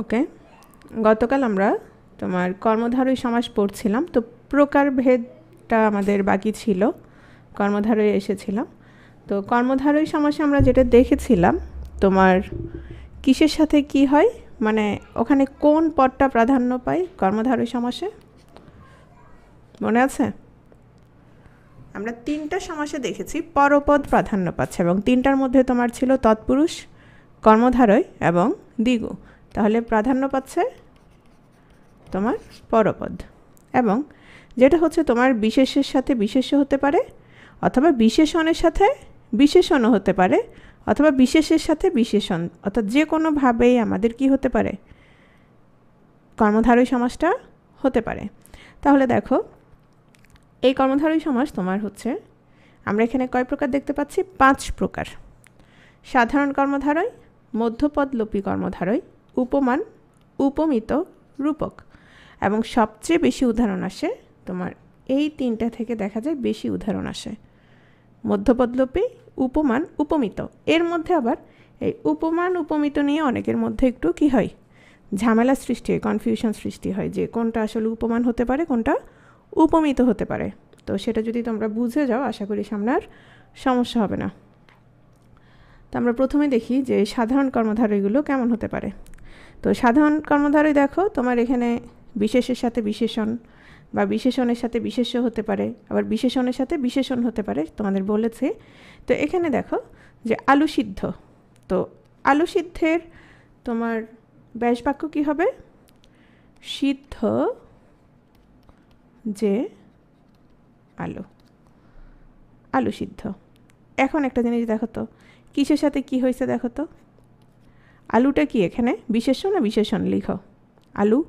ওকে, গতকাল আমরা তোমার কর্মধারয় সমাস পড়ছিলাম, তো প্রকারভেদটা আমাদের বাকি ছিল, কর্মধারয় এসেছিলাম। তো কর্মধারয় সমাসে আমরা যেটা দেখেছিলাম, তোমার কিসের সাথে কি হয়, মানে ওখানে কোন পদটা প্রাধান্য পায় কর্মধারয় সমাসে, মনে আছে? আমরা 3টা সমাসে দেখেছি পরপদ প্রাধান্য পাচ্ছে, এবং 3টার মধ্যে তোমার ছিল তৎপুরুষ, কর্মধারয় এবং দ্বিগু। তাহলে প্রাধান্য পাচ্ছে তোমার পরপদ। এবং যেটা হচ্ছে তোমার বিশেষের সাথে বিশেষ্য হতে পারে, অথবা বিশেষণের সাথে বিশেষণও হতে পারে, অথবা বিশেষের সাথে বিশেষণ, অর্থাৎ যে কোনোভাবেই আমাদের কি হতে পারে, কর্মধারয় সমাসটা হতে পারে। তাহলে দেখো, এই কর্মধারয় সমাস তোমার হচ্ছে, আমরা এখানে কয় প্রকার দেখতে পাচ্ছি? 5 প্রকার। সাধারণ কর্মধারয়, মধ্যপদলোপী কর্মধারয়, উপমান, উপমিত, রূপক। এবং সবচেয়ে বেশি উদাহরণ আসে তোমার এই 3টা থেকে, দেখা যায় বেশি উদাহরণ আসে মধ্যপদলোপী, উপমান, উপমিত। এর মধ্যে আবার এই উপমান উপমিত নিয়ে অনেকের মধ্যে একটু কি হয়, ঝামেলা সৃষ্টি হয়, কনফিউশন সৃষ্টি হয়, যে কোনটা আসলে উপমান হতে পারে, কোনটা উপমিত হতে পারে। তো সেটা যদি তোমরা বুঝে যাও, আশা করি সামনে আর সমস্যা হবে না। তো আমরা প্রথমে দেখি যে সাধারণ কর্মধারয়গুলো কেমন হতে পারে। তো সাধারণ কর্মধারয় দেখো, তোমার এখানে বিশেষের সাথে বিশেষণ বা বিশেষণের সাথে বিশেষ্য হতে পারে, আবার বিশেষণের সাথে বিশেষণ হতে পারে, তোমাদের বলেছে। তো এখানে দেখো যে আলু সিদ্ধ, তো আলু সিদ্ধের তোমার ব্যাস বাক্য কী হবে? সিদ্ধ যে আলু, আলু সিদ্ধ। এখন একটা জিনিস দেখো তো, কিসের সাথে কি হয়েছে দেখো তো, আলুটা কি এখানে বিশেষ্য না বিশেষণ? লিখো, আলু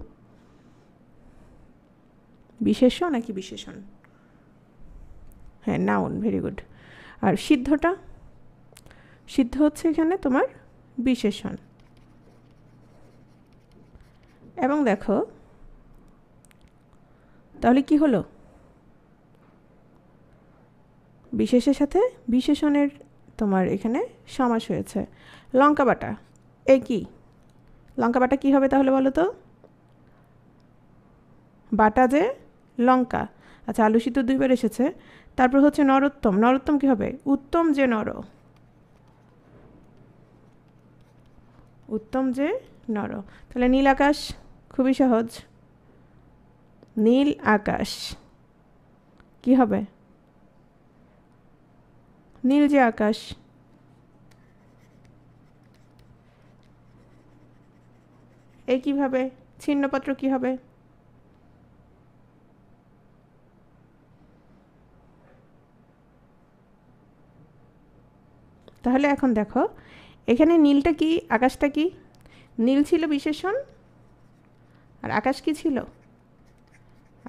বিশেষ্য নাকি বিশেষণ? হ্যাঁ, নাউন, ভেরি গুড। আর সিদ্ধটা, সিদ্ধ হচ্ছে এখানে তোমার বিশেষণ। এবং দেখো তাহলে কি হলো, বিশেষের সাথে বিশেষণের তোমার এখানে সমাস হয়েছে। লঙ্কা বাটা, এই কি লঙ্কা বাটা কি হবে তাহলে বলো তো? বাটা যে লঙ্কা। আচ্ছা, আলু সিদ্ধ 2বার এসেছে। তারপর হচ্ছে নরোত্তম, নরোত্তম কি হবে? উত্তম যে নর, উত্তম যে নর। তাহলে নীল আকাশ, খুবই সহজ, নীল আকাশ কি হবে? নীল যে আকাশ। এই কিভাবে ছিন্নপত্র কি হবে? তাহলে এখন দেখো, এখানে নীলটা কি, আকাশটা কি? নীল ছিল বিশেষণ, আর আকাশ কি ছিল?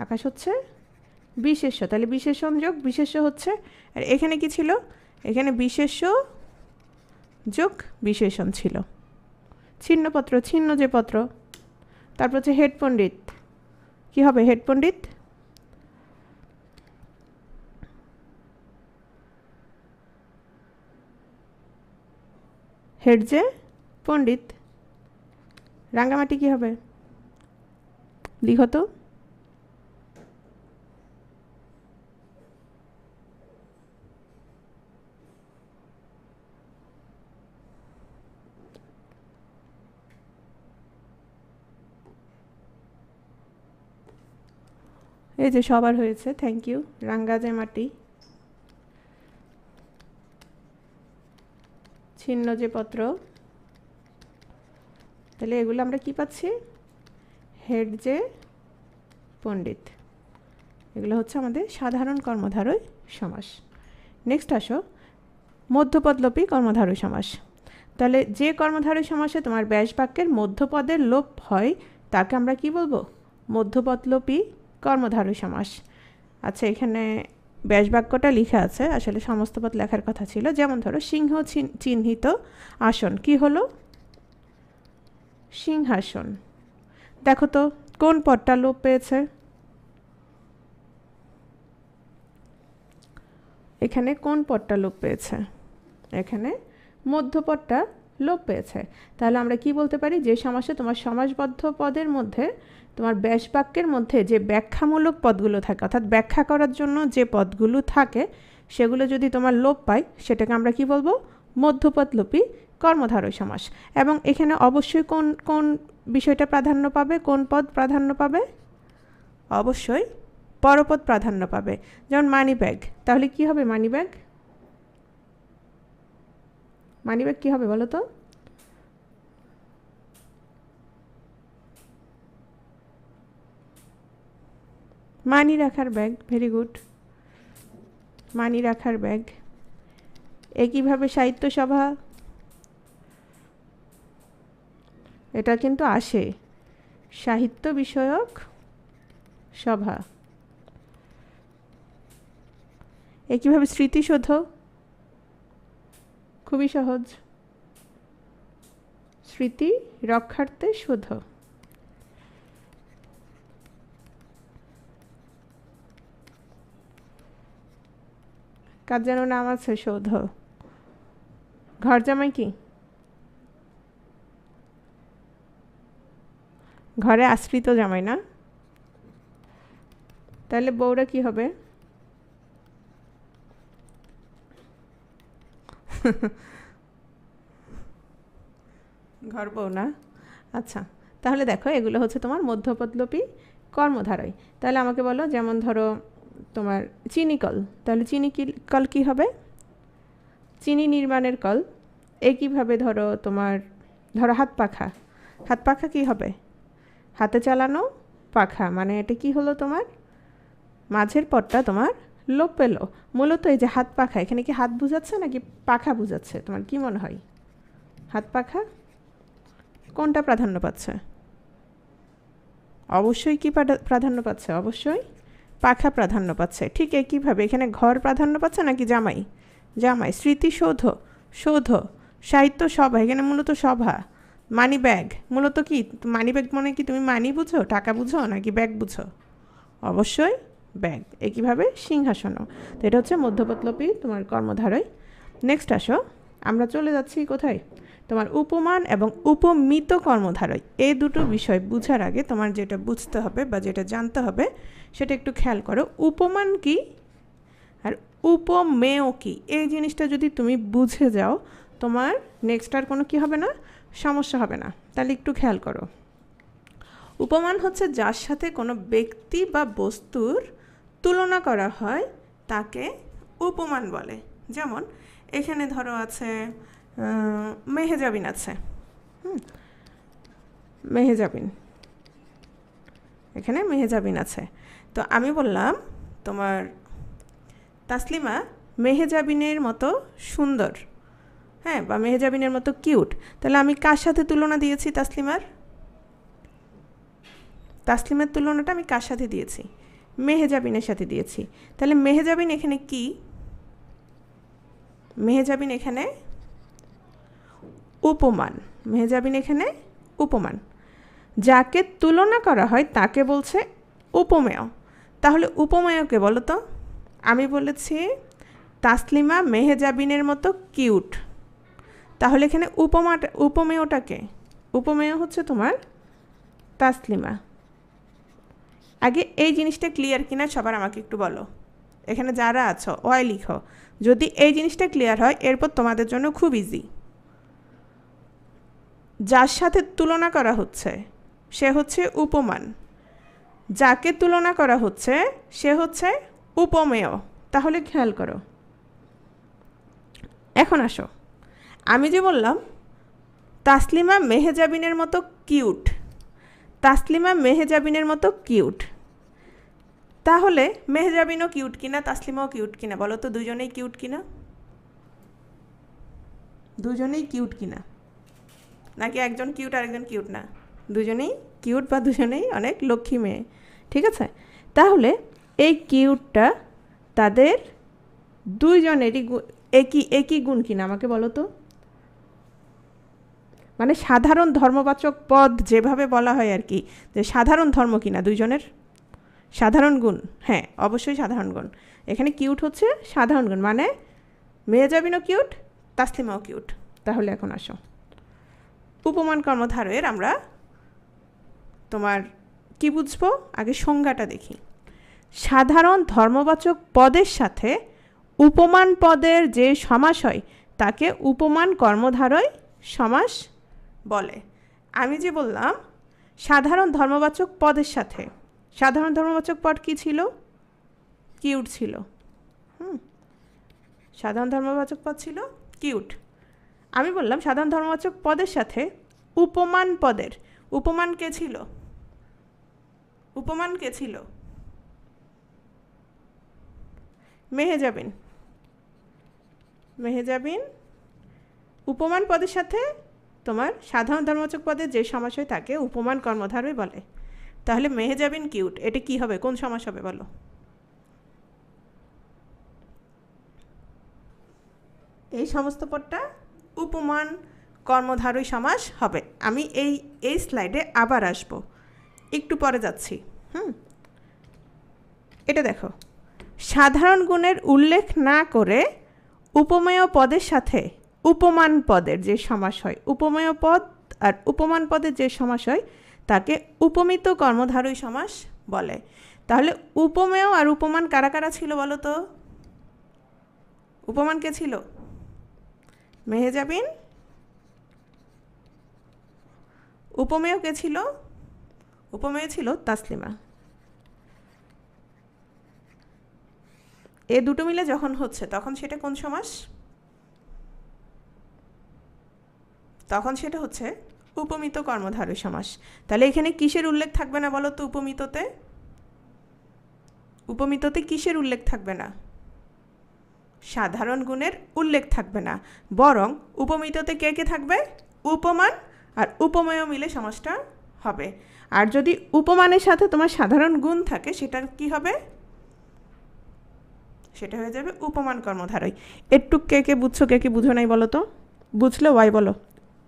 আকাশ হচ্ছে বিশেষ্য। তাহলে বিশেষণ যোগ বিশেষ্য হচ্ছে, আর এখানে কি ছিল? এখানে বিশেষ্য যোগ বিশেষণ ছিল। ছিন্নপত্র, ছিন্ন যে পত্র। তারপর হচ্ছে হেড পণ্ডিত, কি হবে? হেড পণ্ডিত, হেড যে পণ্ডিত। রাঙ্গামাটি কি হবে? লিখো তো। এই যে সবার হয়েছে, থ্যাংক ইউ। রাঙ্গা যে মাটি, ছিন্ন যে পত্র। তাহলে এগুলো আমরা কি পাচ্ছি? হেড যে পণ্ডিত। এগুলো হচ্ছে আমাদের সাধারণ কর্মধারয় সমাস। নেক্সট আসো মধ্যপদলোপী কর্মধারয় সমাস। তাহলে যে কর্মধারয় সমাসে তোমার ব্যাস বাক্যের মধ্যপদের লোপ হয় তাকে আমরা কি বলবো? মধ্যপদলোপী কর্মধারয় সমাস। আচ্ছা, এখানে ব্যাস বাক্যটা লিখা আছে, আসলে সমস্ত পদ লেখার কথা ছিল। যেমন ধরো, সিংহ চিহ্নিত আসন কি হলো? সিংহাসন। দেখো তো কোন পদটা লোপ পেয়েছে? এখানে কোন পদটা লোপ পেয়েছে? এখানে মধ্যপদটা লোপ পেয়েছে। তাহলে আমরা কি বলতে পারি, যে সমাসে তোমার সমাসবদ্ধ পদের মধ্যে তোমার ব্যাস বাক্যের মধ্যে যে ব্যাখ্যামূলক পদগুলো থাকে, অর্থাৎ ব্যাখ্যা করার জন্য যে পদগুলো থাকে সেগুলো যদি তোমার লোপ পায় সেটাকে আমরা কি বলবো, মধ্যপদলোপী কর্মধারয় সমাস। এবং এখানে অবশ্যই কোন কোন বিষয়টা প্রাধান্য পাবে, কোন পদ প্রাধান্য পাবে, অবশ্যই পরপদ প্রাধান্য পাবে। যেমন মানি ব্যাগ, তাহলে কি হবে মানি ব্যাগ, মানি ব্যাগ কী হবে বলো তো? মানি রাখার ব্যাগ, ভেরি গুড, মানি রাখার ব্যাগ। একইভাবে সাহিত্য সভা, এটা কিন্তু আসে, সাহিত্য বিষয়ক সভা। একইভাবে স্মৃতিসৌধ, খুবই সহজ, স্মৃতি রক্ষার্থে সৌধ। কার যেন নাম আছে, সৌধ। ঘর জামাই কি, ঘরে আশ্রিত জামাই না? তাহলে বউরা কি হবে? ঘর বউ না? আচ্ছা, তাহলে দেখো এগুলো হচ্ছে তোমার মধ্যপদলোপী কর্মধারয়। তাহলে আমাকে বলো, যেমন ধরো তোমার চিনি কল, তাহলে চিনি কল কি হবে, চিনি নির্মাণের কল। একইভাবে ধরো তোমার, ধরো হাত পাখা, হাত পাখা কি হবে, হাতে চালানো পাখা, মানে এটা কি হলো, তোমার মাঝের পদটা তোমার লোপ পেলো। মূলত এই যে হাত পাখা, এখানে কি হাত বুঝাচ্ছে নাকি পাখা বুঝাচ্ছে, তোমার কি মনে হয়? হাত পাখা কোনটা প্রাধান্য পাচ্ছে? অবশ্যই কি প্রাধান্য পাচ্ছে, অবশ্যই পাখা প্রাধান্য পাচ্ছে। ঠিক একইভাবে এখানে ঘর প্রাধান্য পাচ্ছে নাকি জামাই, জামাই। স্মৃতিসৌধ, সৌধ। সাহিত্য সভা, এখানে মূলত সভা। মানি ব্যাগ, মূলত কি মানি ব্যাগ মানে কি তুমি মানি বুঝো, টাকা বুঝো নাকি ব্যাগ বুঝো? অবশ্যই ব্যাগ। একইভাবে সিংহাসনও। তো এটা হচ্ছে মধ্যপদলোপী তোমার কর্মধারয়। নেক্সট আসো, আমরা চলে যাচ্ছি কোথায়, তোমার উপমান এবং উপমিত কর্মধারয়। এই দুটো বিষয় বুঝার আগে তোমার যেটা বুঝতে হবে বা যেটা জানতে হবে সেটা একটু খেয়াল করো। উপমান কি আর উপমেয় কি, এই জিনিসটা যদি তুমি বুঝে যাও তোমার নেক্সট আর কোনো কি হবে না, সমস্যা হবে না। তাহলে একটু খেয়াল করো। উপমান হচ্ছে যার সাথে কোনো ব্যক্তি বা বস্তুর তুলনা করা হয় তাকে উপমান বলে। যেমন এখানে ধরো আছে মেহেজাবিন আছে, মেহেজাবিন, এখানে মেহেজাবিন আছে। তো আমি বললাম তোমার তাসলিমা মেহেজাবিনের মতো সুন্দর, হ্যাঁ, বা মেহেজাবিনের মতো কিউট। তাহলে আমি কার সাথে তুলনা দিয়েছি, তাসলিমার, তাসলিমার তুলনাটা আমি কার সাথে দিয়েছি, মেহেজাবিনের সাথে দিয়েছি। তাহলে মেহেজাবিন এখানে কি, মেহেজাবিন এখানে উপমান, মেহেজাবিন এখানে উপমান। যাকে তুলনা করা হয় তাকে বলছে উপমেয়। তাহলে উপমেয়কে বলো তো, আমি বলেছি তাসলিমা মেহেজাবিনের মতো কিউট, তাহলে এখানে উপমেয়টাকে, উপমেয় হচ্ছে তোমার তাসলিমা। আগে এই জিনিসটা ক্লিয়ার কিনা সবার আমাকে একটু বলো, এখানে যারা আছো ওয়াই লিখো। যদি এই জিনিসটা ক্লিয়ার হয় এরপর তোমাদের জন্য খুব ইজি। যার সাথে তুলনা করা হচ্ছে সে হচ্ছে উপমান, যাকে তুলনা করা হচ্ছে সে হচ্ছে উপমেয়। তাহলে খেয়াল করো। এখন আসো, আমি যে বললাম তাসলিমা মেহেজাবিনের মতো কিউট, তাসলিমা মেহেজাবিনের মতো কিউট, তাহলে মেহেজাবিনও কিউট কিনা তাসলিমাও কিউট কিনা বলো তো, দুজনেই কিউট কিনা, দুজনেই কিউট কিনা, নাকি একজন কিউট আর একজন কিউট না? দুজনেই কিউট বা দুজনেই অনেক লক্ষ্মী মেয়ে, ঠিক আছে। তাহলে এই কিউটটা তাদের দুইজনেরই একই গুণ কিনা আমাকে বলো তো। মানে সাধারণ ধর্মবাচক পদ যেভাবে বলা হয় আর কি, যে সাধারণ ধর্ম কিনা দুইজনের, সাধারণ গুণ, হ্যাঁ অবশ্যই সাধারণ গুণ। এখানে কিউট হচ্ছে সাধারণ গুণ, মানে মেহেজাবিনও কিউট তাসলিমাও কিউট। তাহলে এখন আসো, উপমান কর্মধারয়ের আমরা তোমার কি বুঝবো, আগে সংজ্ঞাটা দেখি। সাধারণ ধর্মবাচক পদের সাথে উপমান পদের যে সমাস হয় তাকে উপমান কর্মধারয় সমাস বলে। আমি যে বললাম সাধারণ ধর্মবাচক পদের সাথে, সাধারণ ধর্মবাচক পদ কি ছিল? কিউট ছিল। সাধারণ ধর্মবাচক পদ ছিল কিউট। আমি বললাম সাধারণ ধর্মবাচক পদের সাথে উপমান পদের, উপমান কে ছিল? উপমান কে ছিল? মেহেজাবিন। মেহেজাবিন উপমান পদের সাথে তোমার সাধারণ ধর্মবাচক পদের যে সমাস হয় তাকে উপমান কর্মধারয় বলে। তাহলে মেহেজাবিন কিউট, এটা কি হবে, কোন সমাস হবে বলো? এই সমস্ত পদটা উপমান কর্মধারয় সমাস হবে। আমি এই স্লাইডে আবার আসব, একটু পরে যাচ্ছি। এটা দেখো, সাধারণ গুণের উল্লেখ না করে উপমেয় পদের সাথে উপমান পদের যে সমাস হয়, উপমেয় পদ আর উপমান পদের যে সমাস হয় তাকে উপমিত কর্মধারয় সমাস বলে। তাহলে উপমেয় আর উপমান কারা কারা ছিল বলো তো? উপমান কে ছিল? মেহেজাবিন। উপমেয় কে ছিল? উপমেয় ছিল তাসলিমা। এ দুটো মিলে যখন হচ্ছে তখন সেটা কোন সমাস? তখন সেটা হচ্ছে উপমিত কর্মধারয় সমাস। তাহলে এখানে কিসের উল্লেখ থাকবে না বলো তো? উপমিততে, উপমিততে কিসের উল্লেখ থাকবে না? সাধারণ গুণের উল্লেখ থাকবে না, বরং উপমিততে কে কে থাকবে? উপমান আর উপমেয় মিলে সমাসটা হবে। আর যদি উপমানের সাথে তোমার সাধারণ গুণ থাকে সেটা কি হবে? সেটা হয়ে যাবে উপমান কর্মধারয়। একটু কে কে বুঝছো, কে কে বুঝো নাই বলো তো? বুঝলে ওয়াই বলো,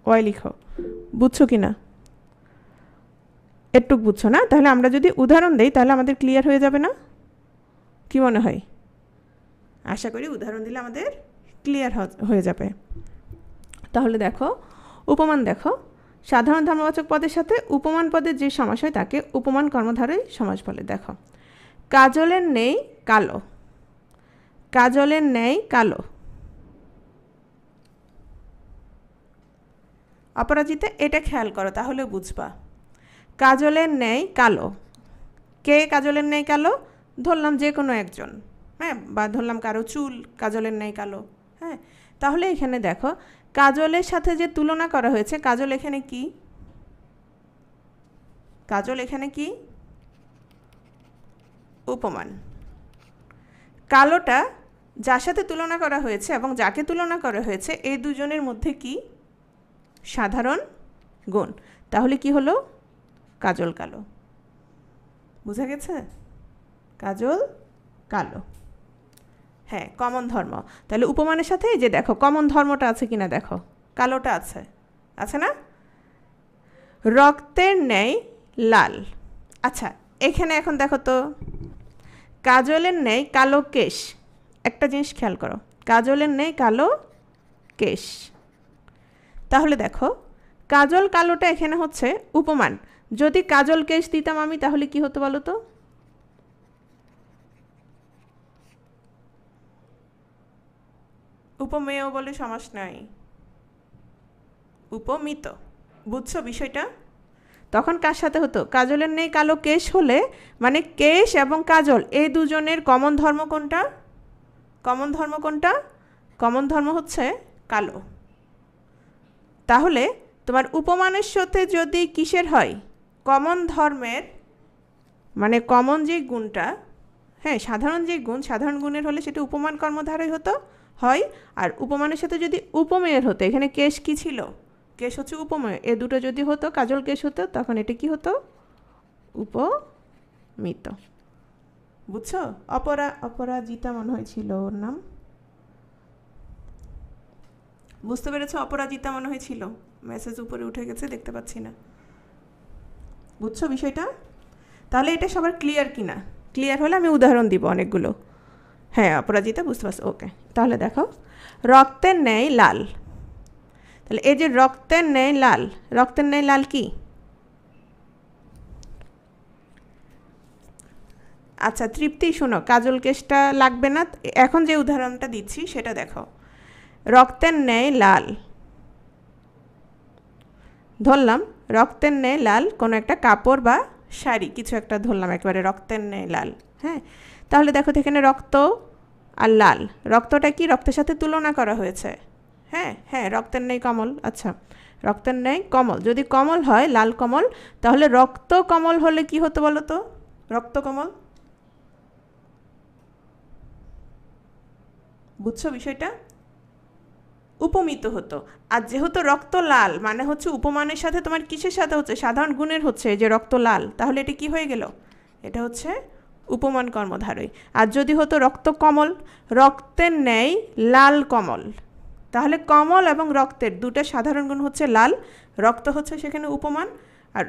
ওয়াই লিখো। বুঝছো কি না? একটু বুঝছো না? তাহলে আমরা যদি উদাহরণ দেই তাহলে আমাদের ক্লিয়ার হয়ে যাবে না? কি মনে হয়? আশা করি উদাহরণ দিলে আমাদের ক্লিয়ার হয়ে যাবে। তাহলে দেখো, উপমান দেখো, সাধারণ ধর্মবাচক পদের সাথে উপমান পদের যে সমাস হয় তাকে উপমান কর্মধারয় সমাস বলে। দেখো, কাজলের নেই কালো, কাজলের নেই কালো। অপরাজিতা এটা খেয়াল করো তাহলে বুঝবা। কাজলের নেই কালো, কে কাজলের নেই কালো? ধরলাম যে কোনো একজন, হ্যাঁ, বা ধরলাম কারো চুল কাজলের নেই কালো। হ্যাঁ, তাহলে এখানে দেখো কাজলের সাথে যে তুলনা করা হয়েছে, কাজল এখানে কি? কাজল এখানে কি? উপমান। কালোটা যার সাথে তুলনা করা হয়েছে এবং যাকে তুলনা করা হয়েছে এই দুজনের মধ্যে কি? সাধারণ গুণ। তাহলে কি হলো? কাজল কালো। বুঝা গেছে? কাজল কালো। হ্যাঁ, কমন ধর্ম। তাহলে উপমানের সাথে এই যে দেখো কমন ধর্মটা আছে কিনা দেখো, কালোটা আছে, আছে না? রক্তের ন্যায় লাল। আচ্ছা, এখানে এখন দেখো তো, কাজলের ন্যায় কালো কেশ। একটা জিনিস খেয়াল করো, কাজলের ন্যায় কালো কেশ। তাহলে দেখো কাজল কালোটা এখানে হচ্ছে উপমান। যদি কাজল কেশ দিতাম আমি তাহলে কি হতো বলো তো? উপমেয় বলে সমাস নাই, উপমিত। বুঝছো বিষয়টা? তখন কার সাথে হতো? কাজলের নেই কালো কেশ হলে মানে কেশ এবং কাজল এই দুজনের কমন ধর্ম কোনটা? কমন ধর্ম কোনটা? কমন ধর্ম হচ্ছে কালো। তাহলে তোমার উপমানের সাথে যদি কিসের হয়? কমন ধর্মের, মানে কমন যে গুণটা, হ্যাঁ, সাধারণ যে গুণ, সাধারণ গুণের হলে সেটা উপমান কর্মধারয় হতো হয়। আর উপমানের সাথে যদি উপমেয়ের হতো, এখানে কেশ কি ছিল? কেশ হচ্ছে উপমেয়। এ দুটো যদি হতো, কাজল কেশ হতো, তখন এটা কি হতো? উপমিত। বুঝছো? অপরাজিতা মনে হয়েছিল ওর নাম, বুঝতে পেরেছো? অপরাজিতা মনে হয়েছিল, মেসেজ উপরে উঠে গেছে দেখতে পাচ্ছি না। বুঝছো বিষয়টা? তাহলে এটা সবার ক্লিয়ার কিনা? ক্লিয়ার হলে আমি উদাহরণ দিব অনেকগুলো। হ্যাঁ, অপরাজিতা বুঝতে পারছো, ওকে। তাহলে দেখো, রক্তের ন্যায় লাল। তাহলে এই যে রক্তের ন্যায় লাল, রক্তের ন্যায় লাল কি? আচ্ছা তৃপ্তি শোনো, কাজল কেশটা লাগবে না, এখন যে উদাহরণটা দিচ্ছি সেটা দেখো। রক্তের ন্যায় লাল, ধরলাম রক্তের ন্যায় লাল কোনো একটা কাপড় বা শাড়ি কিছু একটা ধরলাম একবারে রক্তের ন্যায় লাল। হ্যাঁ, তাহলে দেখো তো এখানে রক্ত আর লাল, রক্তটা কি রক্তের সাথে তুলনা করা হয়েছে। হ্যাঁ হ্যাঁ, রক্তের ন্যায় কমল। আচ্ছা রক্তের ন্যায় কমল, যদি কমল হয় লাল কমল, তাহলে রক্ত কমল হলে কি হতো বলো তো? রক্ত কমল, বুঝছো বিষয়টা? উপমিত হতো। আর যেহেতু রক্ত লাল মানে হচ্ছে উপমানের সাথে তোমার কিসের সাথে হচ্ছে? সাধারণ গুণের হচ্ছে, যে রক্ত লাল, তাহলে এটা কি হয়ে গেল? এটা হচ্ছে উপমান কর্মধারয়। আর যদি হতো রক্ত কমল, রক্তের ন্যায় লাল কমল, তাহলে কমল এবং রক্তের দুটো সাধারণ গুণ হচ্ছে লাল, রক্ত হচ্ছে সেখানে উপমান, আর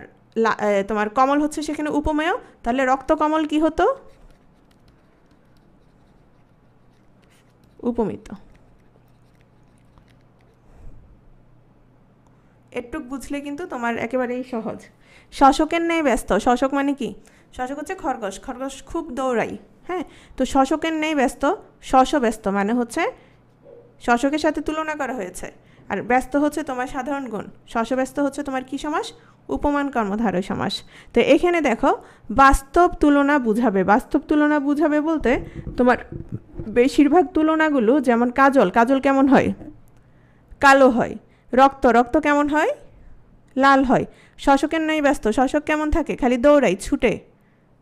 তোমার কমল হচ্ছে সেখানে উপমেয়, তাহলে রক্ত কমল কি হতো? উপমিত। একটু বুঝলে কিন্তু তোমার একেবারেই সহজ। শশকের ন্যায় ব্যস্ত, শশক মানে কি? শশক হচ্ছে খরগোশ, খরগোশ খুব দৌড়াই। হ্যাঁ, তো শশকের ন্যায় ব্যস্ত, শশ ব্যস্ত মানে হচ্ছে শশকের সাথে তুলনা করা হয়েছে, আর ব্যস্ত হচ্ছে তোমার সাধারণ গুণ, শশ ব্যস্ত হচ্ছে তোমার কি সমাস? উপমান কর্মধারয় সমাস। তো এখানে দেখো বাস্তব তুলনা বুঝাবে, বাস্তব তুলনা বুঝাবে বলতে তোমার বেশিরভাগ তুলনাগুলো, যেমন কাজল, কাজল কেমন হয়? কালো হয়। রক্ত, রক্ত কেমন হয়? লাল হয়। শশকের ন্যায় ব্যস্ত, শশক কেমন থাকে? খালি দৌড়াই, ছুটে।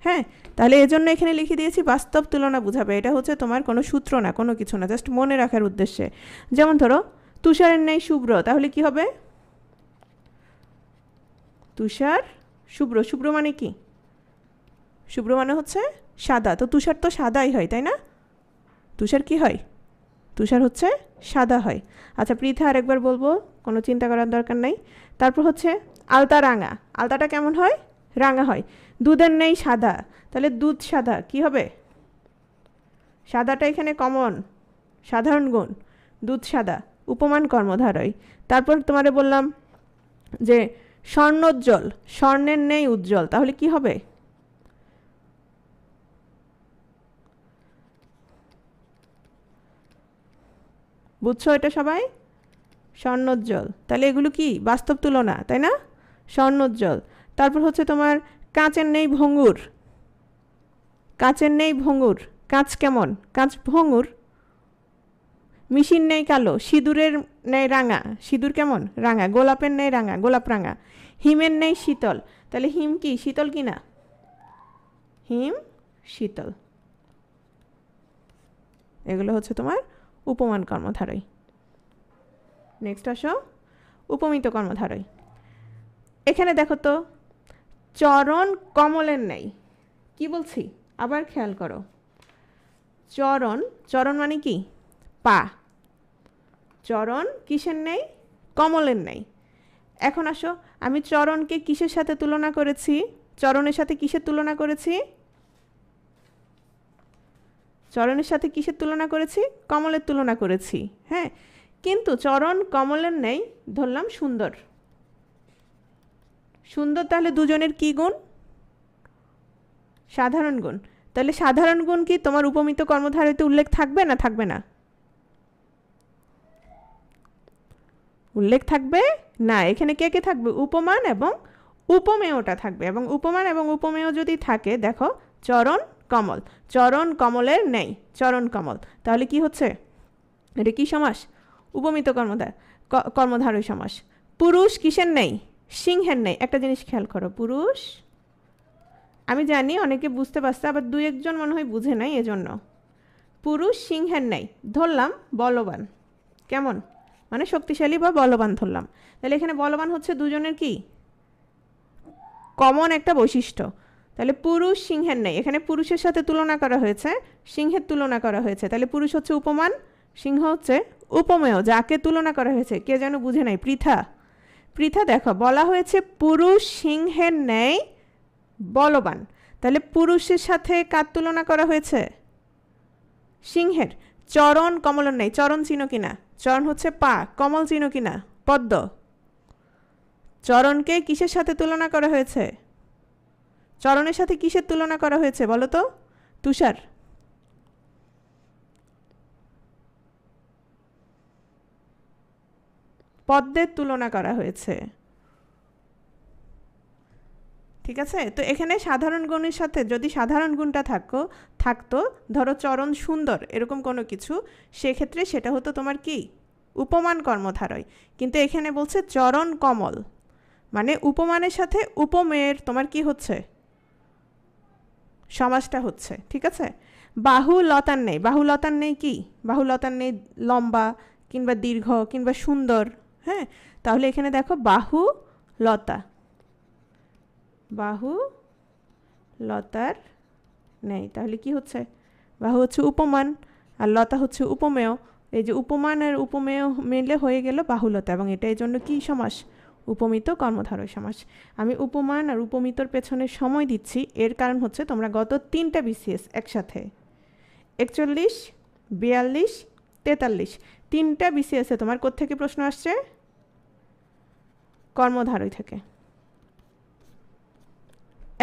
হ্যাঁ, তাহলে এজন্য এখানে লিখে দিয়েছি বাস্তব তুলনা বুঝাবে। এটা হচ্ছে তোমার কোনো সূত্র না, কোনো কিছু না, জাস্ট মনে রাখার উদ্দেশ্যে। যেমন ধরো তুষারের ন্যায় শুভ্র, তাহলে কি হবে? তুষার শুভ্র, শুভ্র মানে কি? শুভ্র মানে হচ্ছে সাদা, তো তুষার তো সাদাই হয় তাই না? তুষার কি হয়? তুষার হচ্ছে সাদা হয়। আচ্ছা পৃথা আরেকবার বলবো, কোনো চিন্তা করার দরকার নাই। তারপর হচ্ছে আলতা রাঙা, আলতাটা কেমন হয়? রাঙা হয়। দুধের নেই সাদা, তাহলে দুধ সাদা কি হবে? সাদাটা এখানে কমন, সাধারণ গুণ, দুধ সাদা, উপমান কর্মধারয়। তারপর তোমারে বললাম যে স্বর্ণোজ্জ্বল, স্বর্ণের নেই উজ্জ্বল, তাহলে কি হবে? বুঝছো এটা সবাই? স্বর্ণোজ্জ্বল, তাহলে এগুলো কি বাস্তব তুলনা তাই না? স্বর্ণোজ্জ্বল। তারপর হচ্ছে তোমার কাঁচের নেই ভঙ্গুর, কাঁচের নেই ভঙ্গুর, কাঁচ কেমন? কাঁচ ভঙ্গুর। মিশির নেই কালো, সিঁদুরের নেই রাঙা, সিঁদুর কেমন? রাঙা। গোলাপের নেই রাঙা, গোলাপ রাঙা। হিমের নেই শীতল, তাহলে হিম কি? শীতল কি না? হিম শীতল। এগুলো হচ্ছে তোমার উপমান কর্মধারয়। নেক্সট আসো উপমিত কর্মধারয়। এখানে দেখো তো চরণ কমলের নেই, কি বলছি আবার খেয়াল করো। চরণ, চরণ মানে কি? পা। চরণ কিসের নেই? কমলের নেই। এখন আসো, আমি চরণকে কিসের সাথে তুলনা করেছি? চরণের সাথে কিসের তুলনা করেছি? চরণের সাথে কিসের তুলনা করেছি? কমলের তুলনা করেছি। হ্যাঁ, কিন্তু চরণ কমলের নেই, ধরলাম সুন্দর। সুন্দর তাহলে দুজনের কি গুণ? সাধারণ গুণ। তাহলে সাধারণ গুণ কি তোমার উপমিত কর্মধারয়তে উল্লেখ থাকবে না থাকবে না? উল্লেখ থাকবে না। এখানে কে কে থাকবে? উপমান এবং উপমেয়টা থাকবে, এবং উপমান এবং উপমেয় যদি থাকে দেখো চরণ কমল, চরণ কমলের নেই, চরণ কমল, তাহলে কি হচ্ছে? এটা কি সমাস? উপমিত কর্মধারয় সমাস। পুরুষ কিসের নেই? সিংহের নেই। একটা জিনিস খেয়াল করো, পুরুষ, আমি জানি অনেকে বুঝতে পারছে, আবার দুই একজন মনে হয় বুঝে নাই, এজন্য পুরুষ সিংহের নেই ধরলাম বলবান, কেমন মানে শক্তিশালী বা বলবান ধরলাম। তাহলে এখানে বলবান হচ্ছে দুজনের কি? কমন একটা বৈশিষ্ট্য। তাহলে পুরুষ সিংহের নেই, এখানে পুরুষের সাথে তুলনা করা হয়েছে, সিংহের তুলনা করা হয়েছে, তাহলে পুরুষ হচ্ছে উপমান, সিংহ হচ্ছে উপমেয়। যাকে তুলনা করা হয়েছে কে যেন বুঝে নাই? পৃথা, পৃথা দেখো বলা হয়েছে পুরুষ সিংহের নেই বলবান, তাহলে পুরুষের সাথে কার তুলনা করা হয়েছে? সিংহের। চরণ কমলের নেই, চরণ চিনো কিনা? চরণ হচ্ছে পা, কমল চিনো কিনা? প, পদ্ম। চরণকে কিসের সাথে তুলনা করা হয়েছে? চরণের সাথে কিসের তুলনা করা হয়েছে বলো তো? তুষার। পদ্মের তুলনা করা হয়েছে। ঠিক আছে, তো এখানে সাধারণ গুণের সাথে যদি সাধারণ গুণটা থাকতো, ধরো চরণ সুন্দর এরকম কোনো কিছু, সেক্ষেত্রে সেটা হতো তোমার কি? উপমান কর্মধারয়। কিন্তু এখানে বলছে চরণ কমল, মানে উপমানের সাথে উপমেয়ের তোমার কি হচ্ছে? সমাসটা হচ্ছে। ঠিক আছে, বাহু লতার নেই। বাহু লতার নেই কি? বাহু লতার নেই লম্বা কিংবা দীর্ঘ কিংবা সুন্দর। হ্যাঁ, তাহলে এখানে দেখো বাহু লতা, বাহু লতার নেই, তাহলে কি হচ্ছে? বাহু হচ্ছে উপমান আর লতা হচ্ছে উপমেয়। এই যে উপমান আর উপমেয় মিলে হয়ে গেল বাহুলতা, এবং এটা এই জন্য কি সমাস? উপমিত কর্মধারয় সমাস। আমি উপমান আর উপমিতর পেছনে সময় দিচ্ছি, এর কারণ হচ্ছে তোমরা গত 3টা বিসিএস একসাথে 41, 42, 43 3টা বিসিএসে তোমার কোত্থেকে প্রশ্ন আসছে? কর্মধারয় থেকে।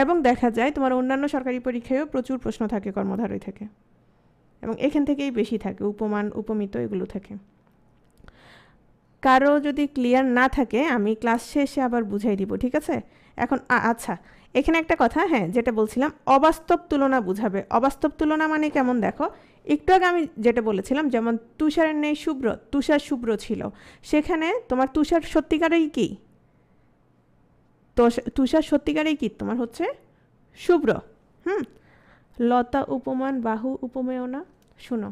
এবং দেখা যায় তোমার অন্যান্য সরকারি পরীক্ষায়ও প্রচুর প্রশ্ন থাকে কর্মধারয় থেকে, এবং এখান থেকেই বেশি থাকে, উপমান উপমিত এগুলো থেকে। কারো যদি ক্লিয়ার না থাকে আমি ক্লাস শেষে আবার বুঝাই দিব, ঠিক আছে? এখন আচ্ছা, এখানে একটা কথা, হ্যাঁ, যেটা বলছিলাম অবাস্তব তুলনা বুঝাবে। অবাস্তব তুলনা মানে কেমন দেখো, একটু আগে আমি যেটা বলেছিলাম, যেমন তুষারের নেই শুভ্র, তুষার শুভ্র ছিল, সেখানে তোমার তুষার সত্যিকারেই কি? তো তুষার সত্যিকারেই কি তোমার হচ্ছে শুভ্র। লতা উপমান, বাহু উপমেয় না? শুনো,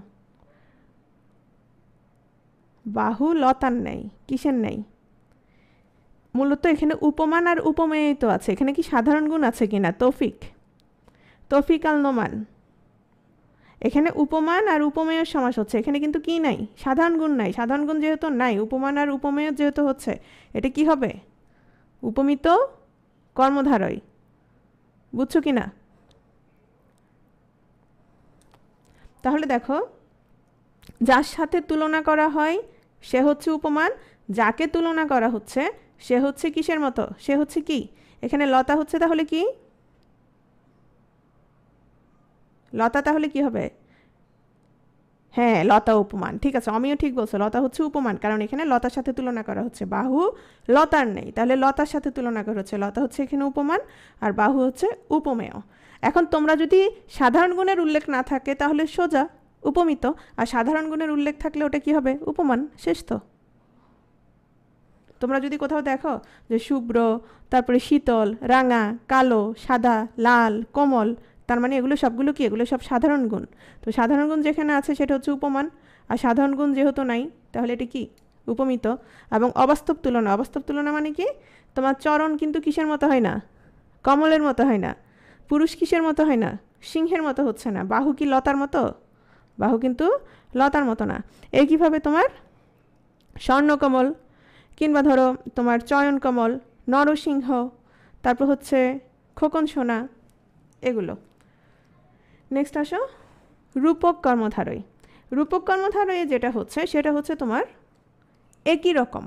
বাহু লতার নেই, কিসের নেই? মূলত এখানে উপমান আর উপমেয় তো আছে, এখানে কি সাধারণ গুণ আছে কিনা? তৌফিক, তৌফিক আল নোমান। এখানে উপমান আর উপমেয় সমাস হচ্ছে, এখানে কিন্তু কি নাই? সাধারণ গুণ নাই। সাধারণ গুণ যেহেতু নাই, উপমান আর উপমেয় যেহেতু হচ্ছে, এটা কি হবে? উপমিত কর্মধারয়। বুঝছো কি না? তাহলে দেখো, যার সাথে তুলনা করা হয় সে হচ্ছে উপমান, যাকে তুলনা করা হচ্ছে সে হচ্ছে কিসের মতো? সে হচ্ছে কি? এখানে লতা হচ্ছে তাহলে কি? লতা তাহলে কি হবে? হ্যাঁ, লতা উপমান। ঠিক আছে, আমিও ঠিক বলছো, লতা হচ্ছে উপমান, কারণ এখানে লতার সাথে তুলনা করা হচ্ছে। বাহু লতার নেই, তাহলে লতার সাথে তুলনা করা হচ্ছে, লতা হচ্ছে এখানে উপমান আর বাহু হচ্ছে উপমেয়। এখন তোমরা যদি সাধারণ গুণের উল্লেখ না থাকে তাহলে সোজা উপমিত, আর সাধারণ গুণের উল্লেখ থাকলে ওটা কি হবে? উপমান। শেষ তো। তোমরা যদি কোথাও দেখো যে শুভ্র, তারপরে শীতল, রাঙা, কালো, সাদা, লাল, কোমল, তার মানে এগুলো সবগুলো কি? এগুলো সব সাধারণ গুণ। তো সাধারণ গুণ যেখানে আছে সেটা হচ্ছে উপমান, আর সাধারণ গুণ যেহেতু নাই তাহলে এটা কি? উপমিত। এবং অবাস্তব তুলনা, অবাস্তব তুলনা মানে কি? তোমার চরণ কিন্তু কিসের মতো হয় না? কমলের মতো হয় না। পুরুষ কিসের মতো হয় না? সিংহের মতো হচ্ছে না। বাহু কি লতার মতো? বাহু কিন্তু লতার মতো না। এই কিভাবে তোমার স্বর্ণকমল, কিংবা ধরো তোমার চয়ন কমল, নরসিংহ, তারপর হচ্ছে খোকন সোনা, এগুলো। নেক্সট আসো রূপক কর্মধারয়। রূপক কর্মধারয়ে যেটা হচ্ছে সেটা হচ্ছে তোমার একই রকম,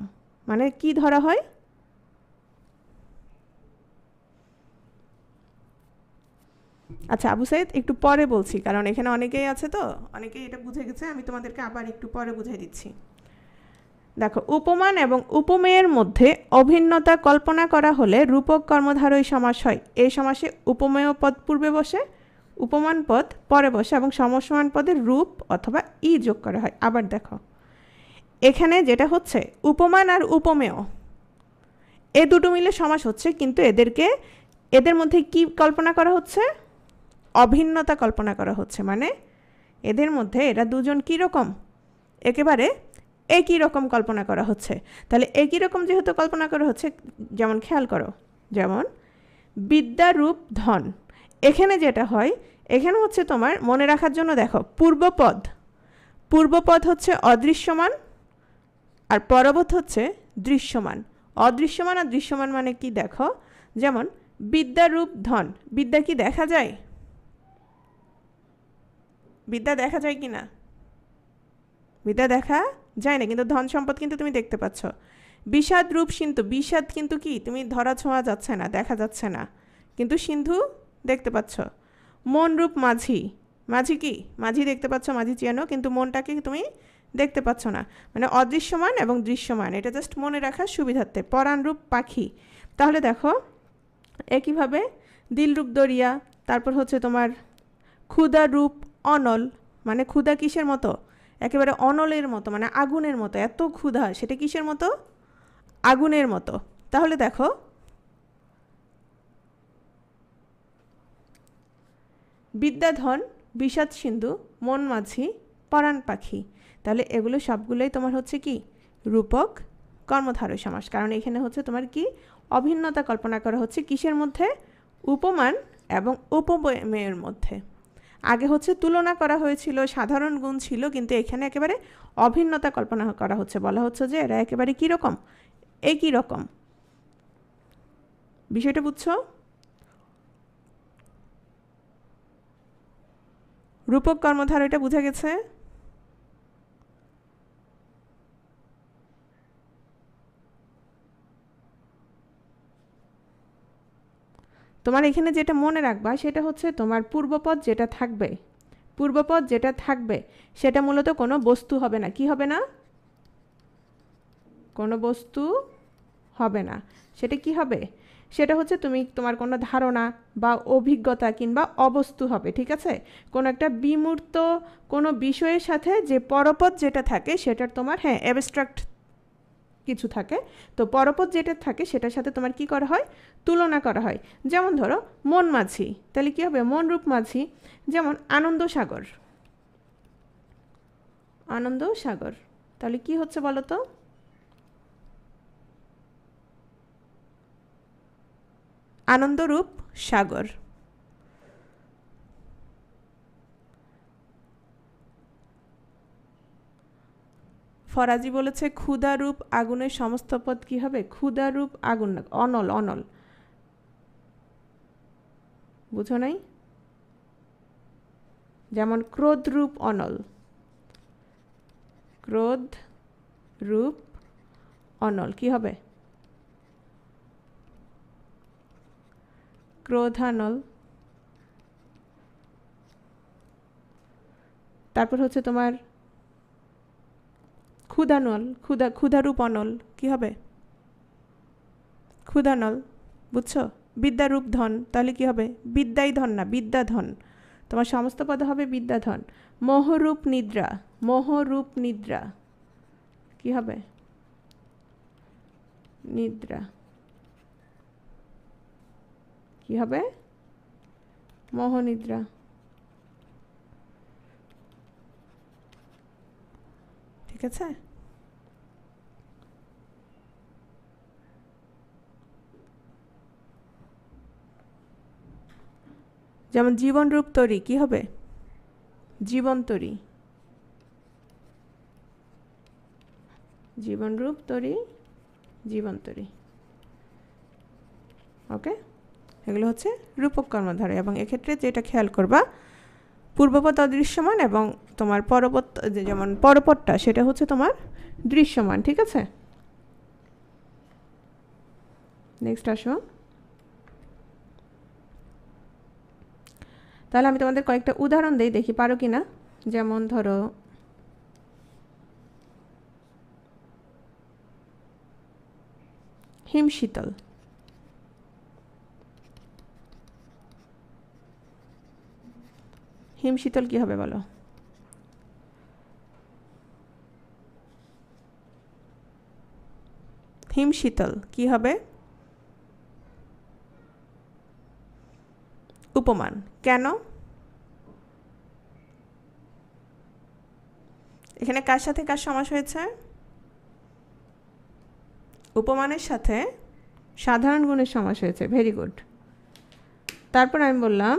মানে কি ধরা হয়? আচ্ছা আবু সাইদ, একটু পরে বলছি, কারণ এখানে অনেকেই আছে তো, অনেকেই এটা বুঝে গেছে, আমি তোমাদেরকে আবার একটু পরে বুঝিয়ে দিচ্ছি। দেখো, উপমান এবং উপমেয়ের মধ্যে অভিন্নতা কল্পনা করা হলে রূপক কর্মধারয় সমাস হয়। এই সমাসে উপমেয় পদ পূর্বে বসে, উপমান পদ পরে বসে, এবং সমসমান পদের রূপ অথবা ই যোগ করা হয়। আবার দেখো, এখানে যেটা হচ্ছে উপমান আর উপমেয় এ দুটো মিলে সমাস হচ্ছে, কিন্তু এদের মধ্যে কি কল্পনা করা হচ্ছে? অভিন্নতা কল্পনা করা হচ্ছে, মানে এদের মধ্যে এরা দুজন কীরকম? একেবারে একই রকম কল্পনা করা হচ্ছে। তাহলে একই রকম যেহেতু কল্পনা করা হচ্ছে, যেমন খেয়াল করো, যেমন বিদ্যারূপ ধন, এখানে যেটা হয়, এখানে হচ্ছে তোমার মনে রাখার জন্য দেখো, পূর্বপদ, পূর্বপদ হচ্ছে অদৃশ্যমান আর পরবর্তী হচ্ছে দৃশ্যমান। অদৃশ্যমান আর দৃশ্যমান মানে কি দেখো, যেমন বিদ্যারূপ ধন, বিদ্যা কি দেখা যায়? বিদ্যা দেখা যায় কি না? বিদ্যা দেখা যায় না, কিন্তু ধন সম্পদ কিন্তু তুমি দেখতে পাচ্ছ। বিষাদ রূপ সিন্ধু, বিষাদ কিন্তু কি তুমি ধরা ছোঁয়া যাচ্ছে না, দেখা যাচ্ছে না, কিন্তু সিন্ধু দেখতে পাচ্ছ। মন রূপ মাঝি, মাঝি কি মাঝি দেখতে পাচ্ছ, মাঝি চেনো, কিন্তু মনটাকে তুমি দেখতে পাচ্ছ না, মানে অদৃশ্যমান এবং দৃশ্যমান, এটা জাস্ট মনে রাখার সুবিধার্থে। পরাণ রূপ পাখি, তাহলে দেখো একইভাবে দিল রূপ দরিয়া, তারপর হচ্ছে তোমার ক্ষুধা রূপ অনল, মানে ক্ষুধা কিসের মতো, একেবারে অনলের মতো, মানে আগুনের মতো, এত ক্ষুধা, সেটা কিসের মতো, আগুনের মতো। তাহলে দেখো বিদ্যাধন, বিষাদ সিন্ধু, মন মাঝি, পরাণ পাখি, তাহলে এগুলো সবগুলোই তোমার হচ্ছে কি রূপক কর্মধারয় সমাস, কারণ এখানে হচ্ছে তোমার কি অভিন্নতা কল্পনা করা হচ্ছে কিসের মধ্যে, উপমান এবং উপমেয়ের মধ্যে। আগে হচ্ছে তুলনা করা হয়েছিল, সাধারণ গুণ ছিল, কিন্তু এখানে একেবারে অভিন্নতা কল্পনা করা হচ্ছে, বলা হচ্ছে যে এরা একেবারে কীরকম, একই রকম। বিষয়টা বুঝছো? রূপক কর্মধারয়টা বোঝা গেছে? তোমার এখানে যেটা মনে রাখবা সেটা হচ্ছে তোমার পূর্বপদ যেটা থাকবে, পূর্বপদ যেটা থাকবে সেটা মূলত কোনো বস্তু হবে না। কি হবে না? কোনো বস্তু হবে না। সেটা কি হবে? সেটা হচ্ছে তুমি তোমার কোনো ধারণা বা অভিজ্ঞতা কিংবা অবস্তু হবে, ঠিক আছে? কোনো একটা বিমূর্ত কোনো বিষয়ের সাথে যে পরপদ যেটা থাকে সেটার তোমার হ্যাঁ অ্যাবস্ট্রাক্ট কিছু থাকে, তো পরপদ যেটা থাকে সেটার সাথে তোমার কি করা হয়, তুলনা করা হয়। যেমন ধরো মন মাঝি, তাহলে কি হবে, মন রূপ মাঝি। যেমন আনন্দ সাগর, আনন্দ সাগর, তাহলে কি হচ্ছে বলো তো, আনন্দরূপ সাগর। ফরাজি বলেছে ক্ষুধারূপ আগুনের সমস্ত পদ কি হবে, ক্ষুধারূপ আগুন না, অনল, অনল, বুঝো নাই? যেমন ক্রোধ রূপ অনল, ক্রোধ রূপ অনল কি হবে, ক্রোধানল। তারপর হচ্ছে তোমার ক্ষুধানল, ক্ষুধারূপ অনল কি হবে, ক্ষুধানল, বুঝছো? বিদ্যারূপ ধন, তাহলে কি হবে, বিদ্যাই ধন না, বিদ্যাধন, তোমার সমস্ত পদ হবে বিদ্যাধন। মোহরূপ নিদ্রা, মোহরূপ নিদ্রা কি হবে, নিদ্রা কি হবে, মোহনিদ্রা। ঠিক আছে? যেমন জীবনরূপ তরী কি হবে, জীবন তরী, জীবনরূপ তরী, জীবন তরী। ওকে, এগুলো হচ্ছে রূপক কর্মধারয়, এবং এক্ষেত্রে যেটা খেয়াল করবা পূর্বপদ অদৃশ্যমান এবং তোমার পরপদ, যেমন পরপদটা সেটা হচ্ছে তোমার দৃশ্যমান। ঠিক আছে, নেক্সট আসো। তাহলে আমি তোমাদের কয়েকটা উদাহরণ দিই, দেখি পারো কি না। যেমন ধরো হিমশীতল, হিমশীতল কি হবে বলো, হিমশীতল কি হবে, উপমান। কেন? এখানে কার সাথে কার সমাস হয়েছে, উপমানের সাথে সাধারণ গুণের সমাস হয়েছে, ভেরি গুড। তারপর আমি বললাম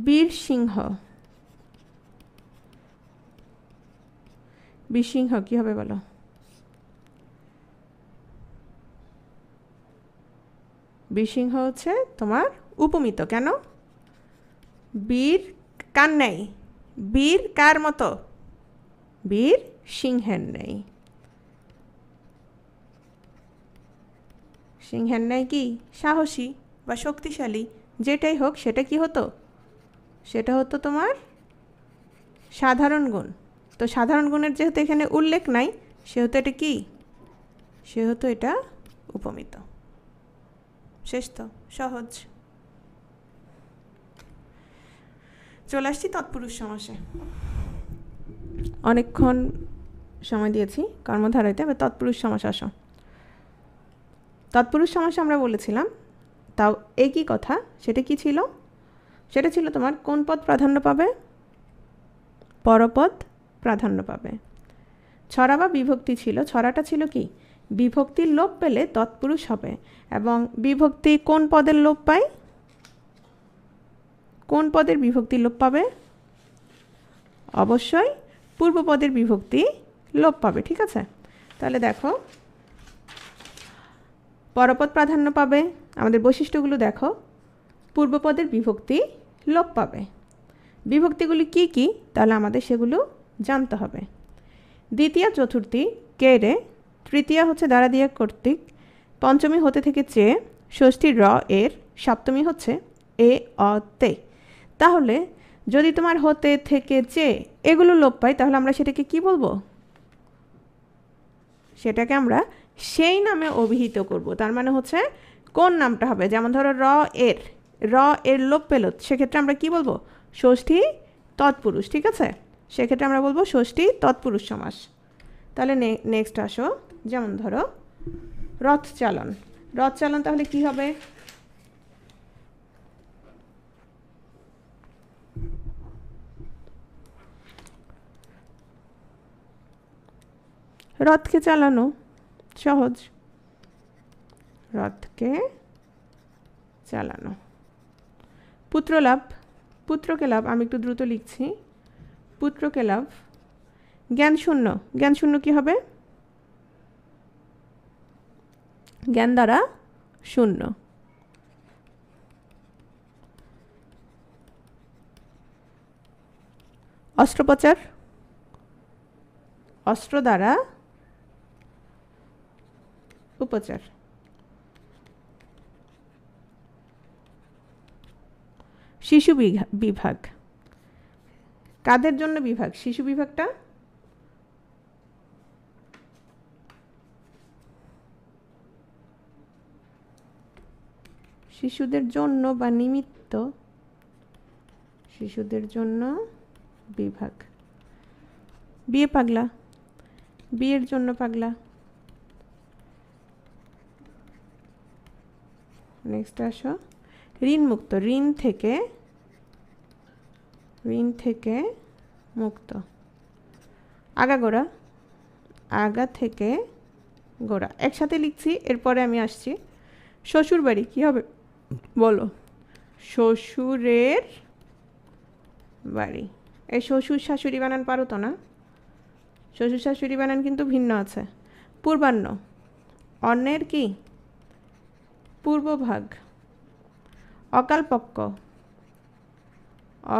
বীর সিংহ, বীর সিংহ কি হবে বলো, বীর সিংহ হচ্ছে তোমার উপমিত। কেন? বীর কার নেই, বীর কার মতো, বীর সিংহের নেই। সিংহের ন্যায় কি সাহসী বা শক্তিশালী, যেটাই হোক সেটা কি হতো, সেটা হতো তোমার সাধারণ গুণ। তো সাধারণ গুণের যেহেতু এখানে উল্লেখ নাই, সেহেতু এটা কি, সেহেতু এটা উপমিত। শেষ তো, সহজ। চলে আসছি তৎপুরুষ সমাসে। অনেকক্ষণ সময় দিয়েছি কর্মধারয়তে, এবার তৎপুরুষ সমাস আসো। তৎপুরুষ সমাসে আমরা বলেছিলাম, তাও একই কথা, সেটা কি ছিল, সেটা ছিল তোমার কোন পদ প্রাধান্য পাবে, পরপদ প্রাধান্য পাবে। ছড়া বা বিভক্তি ছিল, ছড়াটা ছিল কি, বিভক্তির লোপ পেলে তৎপুরুষ হবে, এবং বিভক্তি কোন পদের লোপ পায়, কোন পদের বিভক্তি লোপ পাবে, অবশ্যই পূর্বপদের বিভক্তি লোপ পাবে। ঠিক আছে, তাহলে দেখো পরপদ প্রাধান্য পাবে, আমাদের বৈশিষ্ট্যগুলো দেখো, পূর্বপদের বিভক্তি লোপ পাবে। বিভক্তিগুলি কি কি, তাহলে আমাদের সেগুলো জানতে হবে। দ্বিতীয়া চতুর্থী কে রে, তৃতীয়া হচ্ছে দ্বারা দিয়া কর্তৃক, পঞ্চমী হতে থেকে চে, ষষ্ঠী র এর, সপ্তমী হচ্ছে এ অ তে। তাহলে যদি তোমার হতে থেকে চে এগুলো লোপ পাই, তাহলে আমরা সেটাকে কি বলবো, সেটাকে আমরা সেই নামে অভিহিত করব। তার মানে হচ্ছে কোন নামটা হবে, যেমন ধরো র এর লোপ পেল, সেক্ষেত্রে আমরা কি বলবো, ষষ্ঠী তৎপুরুষ। ঠিক আছে, সেক্ষেত্রে আমরা বলবো ষষ্ঠী তৎপুরুষ সমাস। তাহলে নেক্সট আসো, যেমন ধরো রথ চালন। রথ চালন তাহলে কি হবে, রথকে চালানো, সহজ, রথকে চালানো। পুত্রলাভ, পুত্রকে লাভ, আমি একটু দ্রুত লিখছি, পুত্রকে লাভ। জ্ঞান শূন্য, জ্ঞান শূন্য কি হবে, জ্ঞান দ্বারা শূন্য। অস্ত্রোপচার, অস্ত্র দ্বারা উপচার। শিশু বিভাগ, কাদের জন্য বিভাগ, শিশু বিভাগটা শিশুদের জন্য বা নিমিত্ত, শিশুদের জন্য বিভাগ। বিয়ে পাগলা, বিয়ের জন্য পাগলা। নেক্সট আসো ঋণ মুক্ত, ঋণ থেকে মুক্ত। আগাগোড়া, আগা থেকে গোড়া। একসাথে লিখছি, এরপরে আমি আসছি। শ্বশুর বাড়ি কি হবে বলো, শ্বশুরের বাড়ি। এই শ্বশুর শাশুড়ি বানান পারো তো না, শ্বশুর শাশুড়ি বানান কিন্তু ভিন্ন আছে। পূর্বাহ্ন, অন্যের কি পূর্বভাগ। অকাল পক্ক,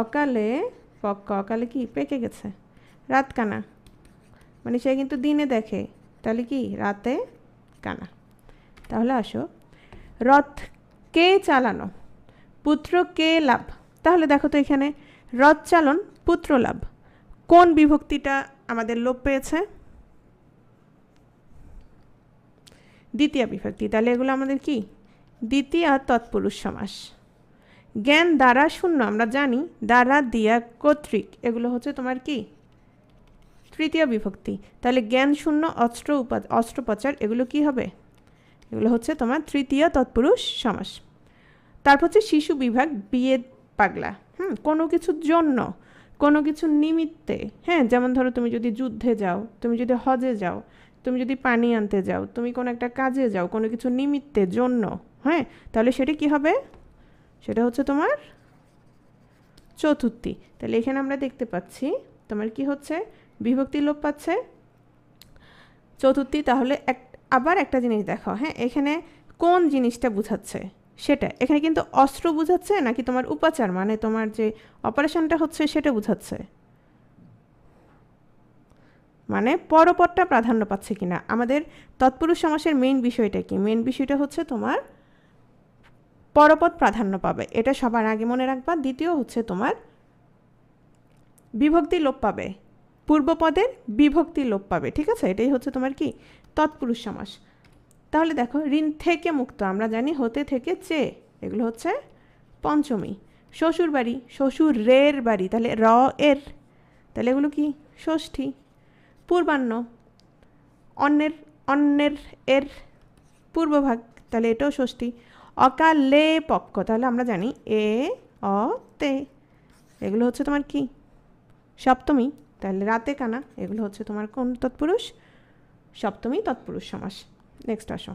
অকালে পক্ক, অকালে কি পেকে গেছে। রাত কানা, মানে সে কিন্তু দিনে দেখে, তাহলে কি রাতে কানা। তাহলে আসো রথ কে চালানো, পুত্র কে লাভ। তাহলে দেখো তো এখানে রথ চালন পুত্র লাভ, কোন বিভক্তিটা আমাদের লোপ পেয়েছে, দ্বিতীয় বিভক্তি। তাহলে এগুলো আমাদের কি দ্বিতীয় তৎপুরুষ সমাস। জ্ঞান দ্বারা শূন্য, আমরা জানি দ্বারা দিয়া কর্তৃক, এগুলো হচ্ছে তোমার কি তৃতীয় বিভক্তি। তাহলে জ্ঞান শূন্য অস্ত্রোপচার, এগুলো কি হবে, এগুলো হচ্ছে তোমার তৃতীয় তৎপুরুষ সমাস। তারপর হচ্ছে শিশু বিভাগ, বিয়ে পাগলা। কোনো কিছুর জন্য, কোনো কিছুর নিমিত্তে, হ্যাঁ, যেমন ধরো তুমি যদি যুদ্ধে যাও, তুমি যদি হজে যাও, তুমি যদি পানি আনতে যাও, তুমি কোনো একটা কাজে যাও, কোনো কিছু নিমিত্তে জন্য, হ্যাঁ, তাহলে সেটা কি হবে, সেটা হচ্ছে তোমার চতুর্থী। তাহলে এখানে আমরা দেখতে পাচ্ছি তোমার কি হচ্ছে, বিভক্তি লোপ পাচ্ছে, চতুর্থী। তাহলে আবার একটা জিনিস দেখো, হ্যাঁ, এখানে কোন জিনিসটা বোঝাচ্ছে সেটা, এখানে কিন্তু অস্ত্র বোঝাচ্ছে নাকি তোমার উপাচার, মানে তোমার যে অপারেশনটা হচ্ছে সেটা বোঝাচ্ছে, মানে পরপদটা প্রাধান্য পাচ্ছে কিনা। আমাদের তৎপুরুষ সমাসের মেইন বিষয়টা কি? মেইন বিষয়টা হচ্ছে তোমার পরপদ প্রাধান্য পাবে, এটা সবার আগে মনে রাখবা। দ্বিতীয় হচ্ছে তোমার বিভক্তি লোপ পাবে, পূর্বপদের বিভক্তি লোপ পাবে, ঠিক আছে? এটাই হচ্ছে তোমার কি তৎপুরুষ সমাস। তাহলে দেখো ঋণ থেকে মুক্ত, আমরা জানি হতে থেকে চে, এগুলো হচ্ছে পঞ্চমী। শ্বশুর বাড়ি, শ্বশুরের বাড়ি, তাহলে র এর, তাহলে এগুলো কি ষষ্ঠী। পূর্বাহ্ন, অন্যের, অন্যের এর পূর্বভাগ, তাহলে এটাও ষষ্ঠী। অকালে পক্ষ, তাহলে আমরা জানি এ অ তে, এগুলো হচ্ছে তোমার কি সপ্তমী। তাহলে রাতে কানা, এগুলো হচ্ছে তোমার কোন তৎপুরুষ? সপ্তমী তৎপুরুষ সমাস। নেক্সট আসো,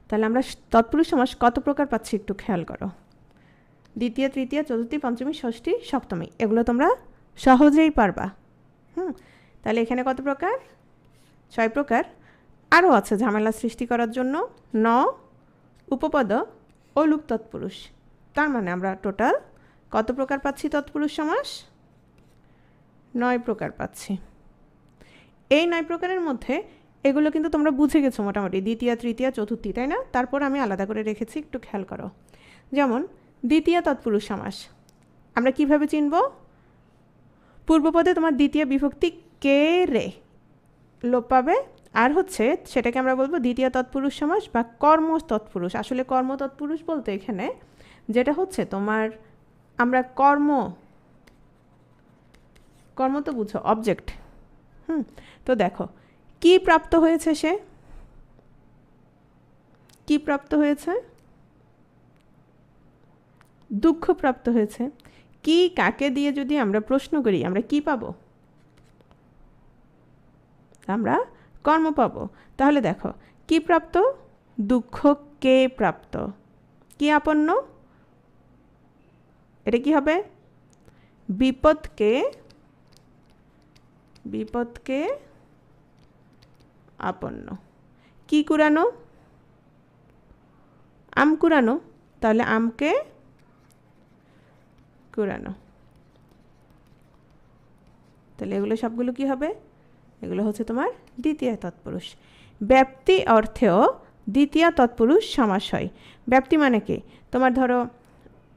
তাহলে আমরা তৎপুরুষ সমাস কত প্রকার পাচ্ছি একটু খেয়াল করো। দ্বিতীয়, তৃতীয়, চতুর্থী, পঞ্চমী, ষষ্ঠী, সপ্তমী, এগুলো তোমরা সহজেই পারবা। তাহলে এখানে কত প্রকার? 6 প্রকার। আরও আছে ঝামেলা সৃষ্টি করার জন্য, ন, উপপদ ও লুক তৎপুরুষ। তার মানে আমরা টোটাল কত প্রকার পাচ্ছি তৎপুরুষ সমাস? 9 প্রকার পাচ্ছি। এই 9 প্রকারের মধ্যে এগুলো কিন্তু তোমরা বুঝে গেছো মোটামুটি, দ্বিতীয়, তৃতীয়, চতুর্থী, তাই না? তারপর আমি আলাদা করে রেখেছি, একটু খেয়াল করো। যেমন দ্বিতীয় তৎপুরুষ সমাস আমরা কিভাবে চিনব? পূর্বপদে তোমার দ্বিতীয় বিভক্তি কে রে লোপ পাবে, আর হচ্ছে সেটাকে আমরা বলবো দ্বিতীয় তৎপুরুষ সমাস বা কর্ম তৎপুরুষ। আসলে কর্ম তৎপুরুষ বলতে এখানে যেটা হচ্ছে তোমার, আমরা কর্ম, কর্ম তো বুঝো অবজেক্ট। তো দেখো কি প্রাপ্ত হয়েছে, সে কি প্রাপ্ত হয়েছে? দুঃখ প্রাপ্ত হয়েছে। কি কাকে দিয়ে যদি আমরা প্রশ্ন করি আমরা কি পাবো? আমরা কর্ম পাবো। তাহলে দেখো কি প্রাপ্ত? দুঃখ কে প্রাপ্ত, কি আপন্ন? এটা কি হবে? বিপদকে, বিপদকে আপন্ন। কি কুড়ানো? আম কুড়ানো, তাহলে আমকে কুড়ানো। তাহলে এগুলো সবগুলো কি হবে? এগুলো হচ্ছে তোমার দ্বিতীয় তৎপুরুষ। ব্যাপ্তি অর্থেও দ্বিতীয় তৎপুরুষ সমাস হয়। ব্যাপ্তি মানে কি? তোমার ধরো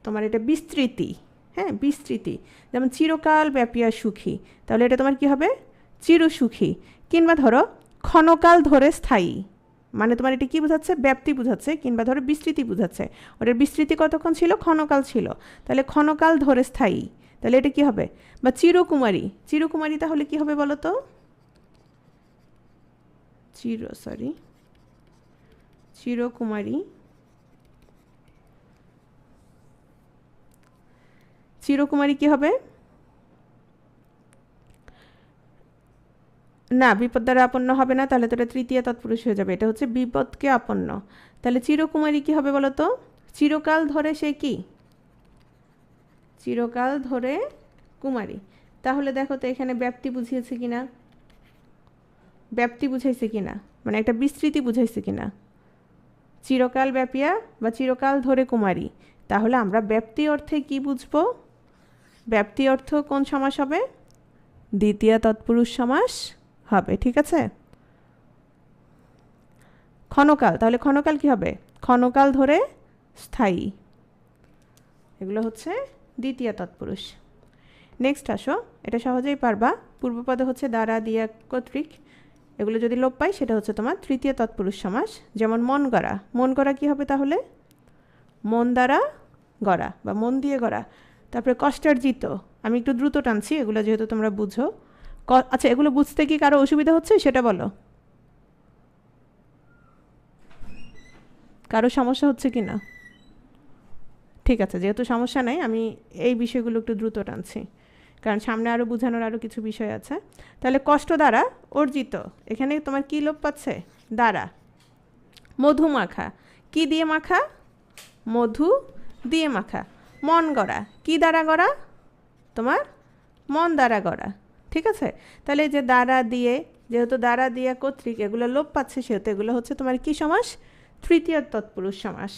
তোমার এটা বিস্তৃতি, হ্যাঁ বিস্তৃতি, যেমন চিরকাল ব্যাপিয়া সুখী, তাহলে এটা তোমার কি হবে? চিরসুখী। কিংবা ধরো ক্ষণকাল ধরে স্থায়ী, মানে তোমার এটা কি বোঝাচ্ছে? ব্যাপ্তি বোঝাচ্ছে। কিংবা ধরো বিস্তৃতি বোঝাচ্ছে, ওটার বিস্তৃতি কতক্ষণ ছিল? ক্ষণকাল ছিল, তাহলে ক্ষণকাল ধরে স্থায়ী, তাহলে এটা কি হবে? বা চিরকুমারী, চিরকুমারী তাহলে কি হবে বলো তো? চিরকুমারী, চিরকুমারী কি হবে? না, বিপদ দ্বারা আপন্ন হবে না, তাহলে তো এটা তৃতীয় তৎপুরুষ হয়ে যাবে, এটা হচ্ছে বিপদকে আপন্ন। তাহলে চিরকুমারী কি হবে বলো তো? চিরকাল ধরে সে কি? চিরকাল ধরে কুমারী। তাহলে দেখো তো এখানে ব্যাপ্তি বুঝিয়েছে কিনা? ব্যাপ্তি বুঝাইছে কিনা, মানে একটা বিস্তৃতি বুঝাইছে কিনা? চিরকাল ব্যাপিয়া বা চিরকাল ধরে কুমারী, তাহলে আমরা ব্যাপ্তি অর্থে কি বুঝবো? ব্যাপ্তি অর্থ কোন সমাস হবে? দ্বিতীয় তৎপুরুষ সমাস হবে, ঠিক আছে? ক্ষণকাল, তাহলে ক্ষণকাল কি হবে? ক্ষণকাল ধরে স্থায়ী, এগুলো হচ্ছে দ্বিতীয় তৎপুরুষ। নেক্সট আসো, এটা সহজেই পারবা। পূর্বপদে হচ্ছে দ্বারা, দিয়া, কর্তৃক, এগুলো যদি লোপ পাই সেটা হচ্ছে তোমার তৃতীয় তৎপুরুষ সমাস। যেমন মন গড়া, মন গড়া কি হবে তাহলে? মন দ্বারা গড়া বা মন দিয়ে গড়া। তারপরে কষ্টার্জিত, আমি একটু দ্রুত টানছি এগুলো যেহেতু তোমরা বুঝো। আচ্ছা, এগুলো বুঝতে কি কারো অসুবিধা হচ্ছে সেটা বলো, কারো সমস্যা হচ্ছে কি না? ঠিক আছে, যেহেতু সমস্যা নেই আমি এই বিষয়গুলো একটু দ্রুত টানছি, কারণ সামনে আরও বোঝানোর আরও কিছু বিষয় আছে। তাহলে কষ্ট দ্বারা অর্জিত, এখানে তোমার কী লোপ পাচ্ছে? দ্বারা। মধু মাখা, কি দিয়ে মাখা? মধু দিয়ে মাখা। মন গড়া, কি দ্বারা গড়া? তোমার মন দ্বারা গড়া, ঠিক আছে? তাহলে এই যে দ্বারা দিয়ে, যেহেতু দ্বারা দিয়ে কর্তৃক এগুলো লোপ পাচ্ছে, সেহেতু এগুলো হচ্ছে তোমার কি সমাস? তৃতীয় তৎপুরুষ সমাস।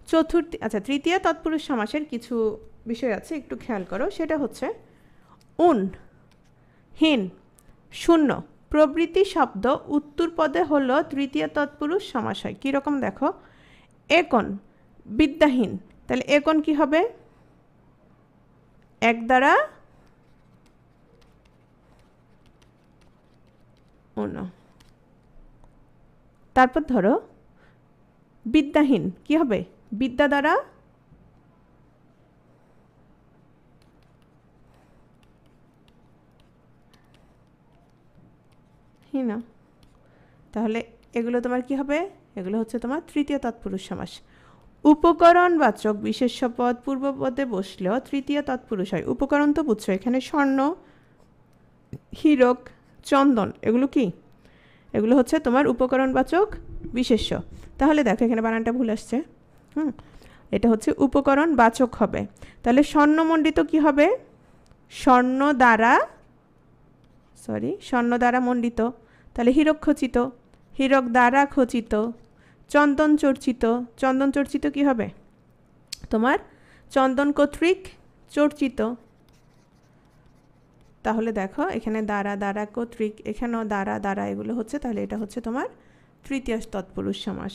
চতুর্থী, আচ্ছা তৃতীয় তৎপুরুষ সমাসের কিছু বিষয় আছে একটু খেয়াল করো, সেটা হচ্ছে উন, হীন, শূন্য প্রভৃতি শব্দ উত্তর পদে হলো তৃতীয় তৎপুরুষ সমাস হয়। কীরকম দেখো, একন বিদ্যাহীন, তাহলে একন কি হবে? এক দ্বারা অন্য। তারপর ধরো বিদ্যাহীন কি হবে? বিদ্যা দ্বারা হীন। তাহলে এগুলো তোমার কি হবে? এগুলো হচ্ছে তোমার তৃতীয় তৎপুরুষ সমাস। উপকরণবাচক বিশেষ্য পদ পূর্বপদে বসলেও তৃতীয় তৎপুরুষ হয়। উপকরণ তো বুঝছো, এখানে স্বর্ণ, হীরক, চন্দন, এগুলো কি? এগুলো হচ্ছে তোমার উপকরণবাচক বিশেষ্য। তাহলে দেখো এখানে বানানটা ভুল আসছে। এটা হচ্ছে উপকরণবাচক হবে। তাহলে স্বর্ণমণ্ডিত কি হবে? স্বর্ণ দ্বারা মণ্ডিত। তাহলে হীরক খচিত, হীরক দ্বারা খচিত। চন্দন চর্চিত, চন্দন চর্চিত কি হবে? তোমার চন্দন কর্তৃক চর্চিত। তাহলে দেখো এখানে দ্বারা কর্তৃক, এখানেও দ্বারা, এগুলো হচ্ছে, তাহলে এটা হচ্ছে তোমার তৃতীয় তৎপুরুষ সমাস।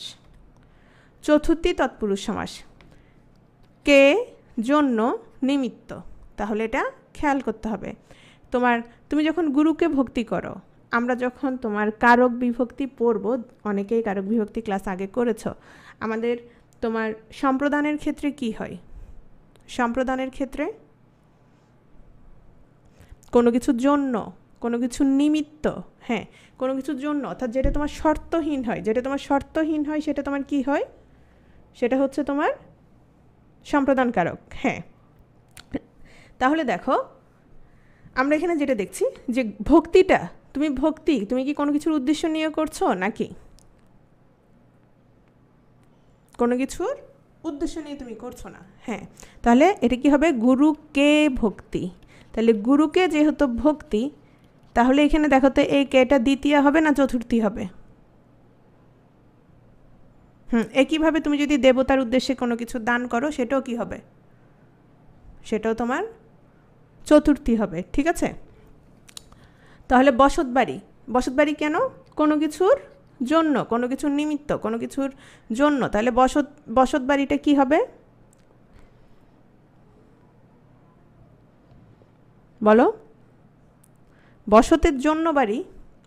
চতুর্থী তৎপুরুষ সমাস, কে জন্য নিমিত্ত। তাহলে এটা খেয়াল করতে হবে। তুমি যখন গুরুকে ভক্তি করো, আমরা যখন তোমার কারক বিভক্তি পড়ব, অনেকেই কারক বিভক্তি ক্লাস আগে করেছো, আমাদের তোমার সম্প্রদানের ক্ষেত্রে কি হয়? সম্প্রদানের ক্ষেত্রে কোনো কিছুর জন্য, কোনো কিছুর নিমিত্ত, হ্যাঁ কোনো কিছুর জন্য, অর্থাৎ যেটা তোমার শর্তহীন হয়, সেটা তোমার কি হয়? সেটা হচ্ছে তোমার সম্প্রদান কারক। হ্যাঁ, তাহলে দেখো আমরা এখানে যেটা দেখছি যে ভক্তিটা, তুমি কি কোনো কিছুর উদ্দেশ্য নিয়ে করছো নাকি কোনো কিছুর উদ্দেশ্য নিয়ে তুমি করছো না? হ্যাঁ, তাহলে এটা কি হবে? গুরুকে ভক্তি। তাহলে গুরুকে যেহেতু ভক্তি, তাহলে এখানে দেখো তো এই কেটা দ্বিতীয় হবে না চতুর্থী হবে? একইভাবে তুমি যদি দেবতার উদ্দেশ্যে কোনো কিছু দান করো, সেটাও কি হবে? সেটাও তোমার চতুর্থী হবে। ঠিক আছে? তাহলে বসতবাড়ি কেন? কোনো কিছুর জন্য, কোনো কিছুর নিমিত্ত, কোনো কিছুর জন্য। তাহলে বসতবাড়িটা কি হবে? বলো। বসতের জন্য বাড়ি,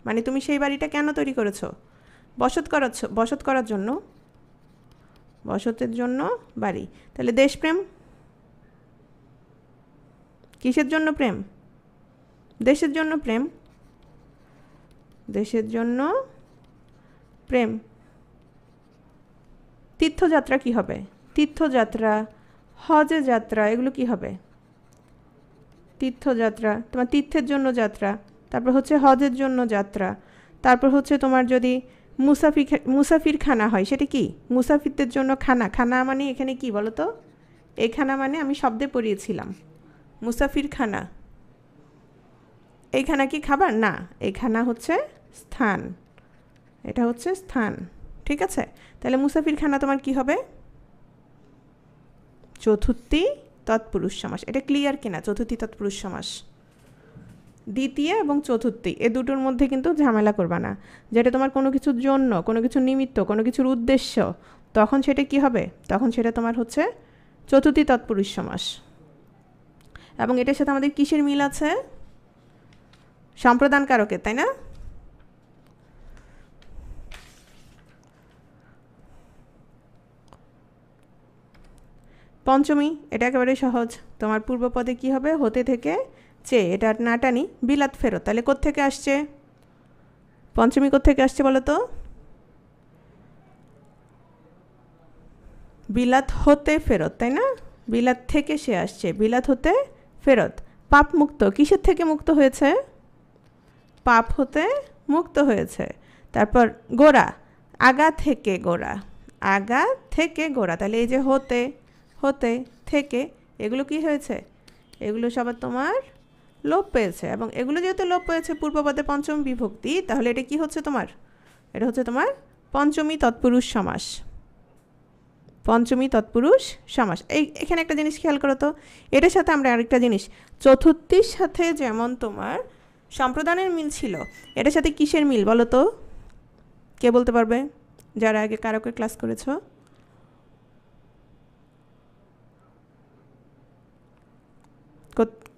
মানে তুমি সেই বাড়িটা কেন তৈরি করেছো? বসত করার জন্য, বসতের জন্য বাড়ি। তাহলে দেশপ্রেম, কিসের জন্য প্রেম? দেশের জন্য প্রেম, দেশের জন্য প্রেম। তীর্থযাত্রা কি হবে? তীর্থযাত্রা, হজে যাত্রা, এগুলো কি হবে? তীর্থযাত্রা, তোমার তীর্থের জন্য যাত্রা। তারপর হচ্ছে হজের জন্য যাত্রা। তারপর হচ্ছে তোমার যদি মুসাফির খানা হয়, সেটা কি? মুসাফিরদের জন্য খানা। খানা মানে এখানে কি বলো তো? এই খানা মানে আমি শব্দে পড়িয়েছিলাম, মুসাফির খানা। এই খানা কি খাবার না, এই খানা হচ্ছে স্থান, এটা হচ্ছে স্থান। ঠিক আছে? তাহলে মুসাফির খানা তোমার কি হবে? চতুর্থী তৎপুরুষ সমাস। এটা ক্লিয়ার কিনা? চতুর্থী তৎপুরুষ সমাস, দ্বিতীয় এবং চতুর্থী, এ দুটোর মধ্যে কিন্তু ঝামেলা করবা না। যেটা তোমার কোনো কিছুর জন্য, কোনো কিছুর নিমিত্ত, কোনো কিছুর উদ্দেশ্য, তখন সেটা কি হবে? তখন সেটা তোমার হচ্ছে চতুর্থী তৎপুরুষ সমাস। এবং এটার সাথে আমাদের কিসের মিল আছে? সম্প্রদান কারকের, তাই না? পঞ্চমী, এটা একেবারে সহজ। তোমার পূর্বপদে কি হবে? হতে থেকে চে, এটা না টানি বিলাত ফেরত। তাহলে কোত্থেকে আসছে পঞ্চমী? কোত্থেকে আসছে বলো তো? বিলাত হতে ফেরত, তাই না? বিলাত থেকে সে আসছে, বিলাত হতে ফেরত। পাপ মুক্ত, কিসের থেকে মুক্ত হয়েছে? পাপ হতে মুক্ত হয়েছে। তারপর গোড়া, আগা থেকে গোড়া, আগা থেকে গোড়া। তাহলে এই যে হতে, হতে থেকে, এগুলো কি হয়েছে? এগুলো সবার তোমার লোপ পেয়েছে। এবং এগুলো যেহেতু লোপ পেয়েছে পূর্বপদে পঞ্চম বিভক্তি, তাহলে এটা কি হচ্ছে তোমার? এটা হচ্ছে তোমার পঞ্চমী তৎপুরুষ সমাস। পঞ্চমী তৎপুরুষ সমাস। এখানে একটা জিনিস খেয়াল করো তো, এটার সাথে আমরা আরেকটা জিনিস, চতুর্থীর সাথে যেমন তোমার সম্প্রদানের মিল ছিল, এটার সাথে কিসের মিল বলো তো? কে বলতে পারবে যারা আগে কারকের ক্লাস করেছো?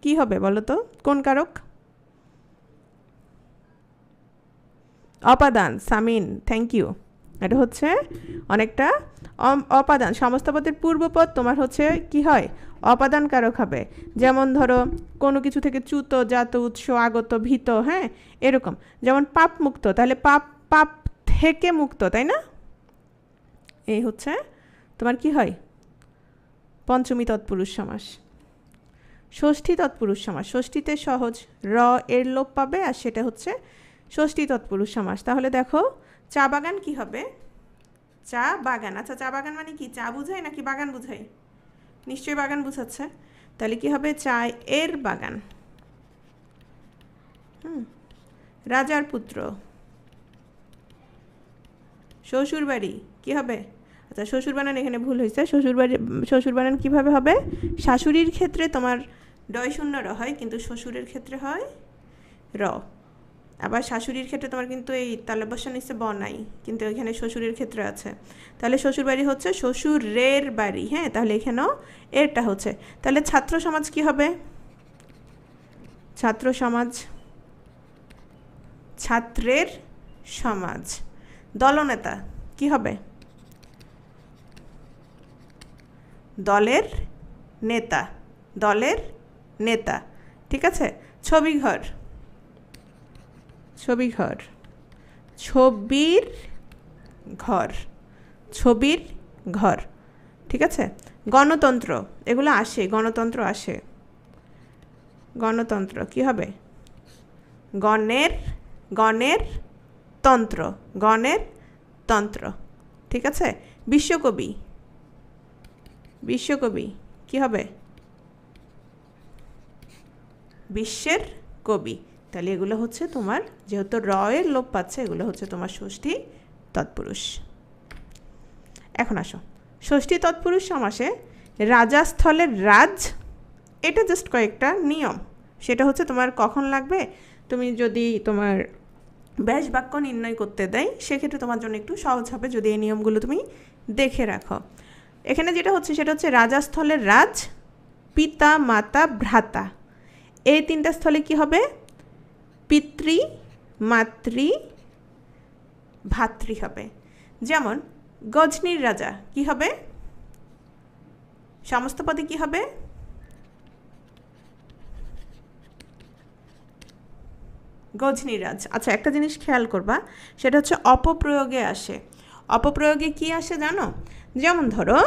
কি হবে বলো তো, কোন কারক? অপাদান। Samin, thank you. এটা হচ্ছে অনেকটা অপাদান, সমস্ত পদের পূর্বপদ তোমার হচ্ছে কি হয়, অপাদান কারক হবে। যেমন ধরো কোনো কিছু থেকে চ্যুত, জাত, উৎস, আগত, ভীত, হ্যাঁ এরকম। যেমন পাপ মুক্ত, তাহলে পাপ পাপ থেকে মুক্ত, তাই না? এই হচ্ছে তোমার কি হয়, পঞ্চমী তৎপুরুষ সমাস। ষষ্ঠী তৎপুরুষ সমাস, ষষ্ঠীতে সহজ র এর লোপ পাবে, আর সেটা হচ্ছে ষষ্ঠী তৎপুরুষ সমাস। তাহলে দেখো চা বাগান কি হবে, চা বাগান। আচ্ছা চা বাগান মানে কি, চা বুঝাই নাকি বাগান বুঝাই? নিশ্চয়ই বাগান বুঝাচ্ছে। তাহলে কি হবে, চা এর বাগান। রাজার পুত্র, শ্বশুর বাড়ি কি হবে? আচ্ছা শ্বশুর বানান এখানে ভুল হয়েছে, শ্বশুর বানান কীভাবে হবে? শাশুড়ির ক্ষেত্রে তোমার ডয় শূন্য র হয়, কিন্তু শ্বশুরের ক্ষেত্রে হয় র। আবার শাশুড়ির ক্ষেত্রে তোমার কিন্তু এই তালব্যস্য নিচে ব নাই, কিন্তু এখানে শ্বশুরের ক্ষেত্রে আছে। তাহলে শ্বশুর বাড়ি হচ্ছে শ্বশুরের বাড়ি, হ্যাঁ তাহলে এখানেও এরটা হচ্ছে। তাহলে ছাত্র সমাজ কি হবে? ছাত্র সমাজ, ছাত্রের সমাজ। দলনেতা কি হবে? দলের নেতা, দলের নেতা, ঠিক আছে। ছবিঘর, ছবিঘর, ছবির ঘর, ছবির ঘর, ঠিক আছে। গণতন্ত্র, এগুলো আসে, গণতন্ত্র আসে। গণতন্ত্র কি হবে? গণের, গণের তন্ত্র, গণের তন্ত্র, ঠিক আছে। বিশ্বকবি, বিশ্বকবি কি হবে? বিশ্বের কবি। তাহলে এগুলো হচ্ছে তোমার, যেহেতু র এর লোপ পাচ্ছে, এগুলো হচ্ছে তোমার ষষ্ঠী তৎপুরুষ। এখন আসো ষষ্ঠী তৎপুরুষ সমাসে রাজাস্থলের রাজ, এটা জাস্ট কয়েকটা নিয়ম। সেটা হচ্ছে তোমার কখন লাগবে, তুমি যদি তোমার ব্যাস বাক্য নির্ণয় করতে দেয়, সেক্ষেত্রে তোমার জন্য একটু সহজ হবে যদি এই নিয়মগুলো তুমি দেখে রাখো। এখানে যেটা হচ্ছে সেটা হচ্ছে রাজাস্থলের রাজ, পিতা, মাতা, ভ্রাতা, এই তিনটা স্থলে কি হবে? পিতৃ, মাতৃ, ভাতৃ হবে। যেমন গজনীর রাজা কি হবে? সমস্ত পদে কি হবে? গজনীরাজ। আচ্ছা একটা জিনিস খেয়াল করবা, সেটা হচ্ছে অপপ্রয়োগে আসে। অপপ্রয়োগে কি আসে জানো? যেমন ধরো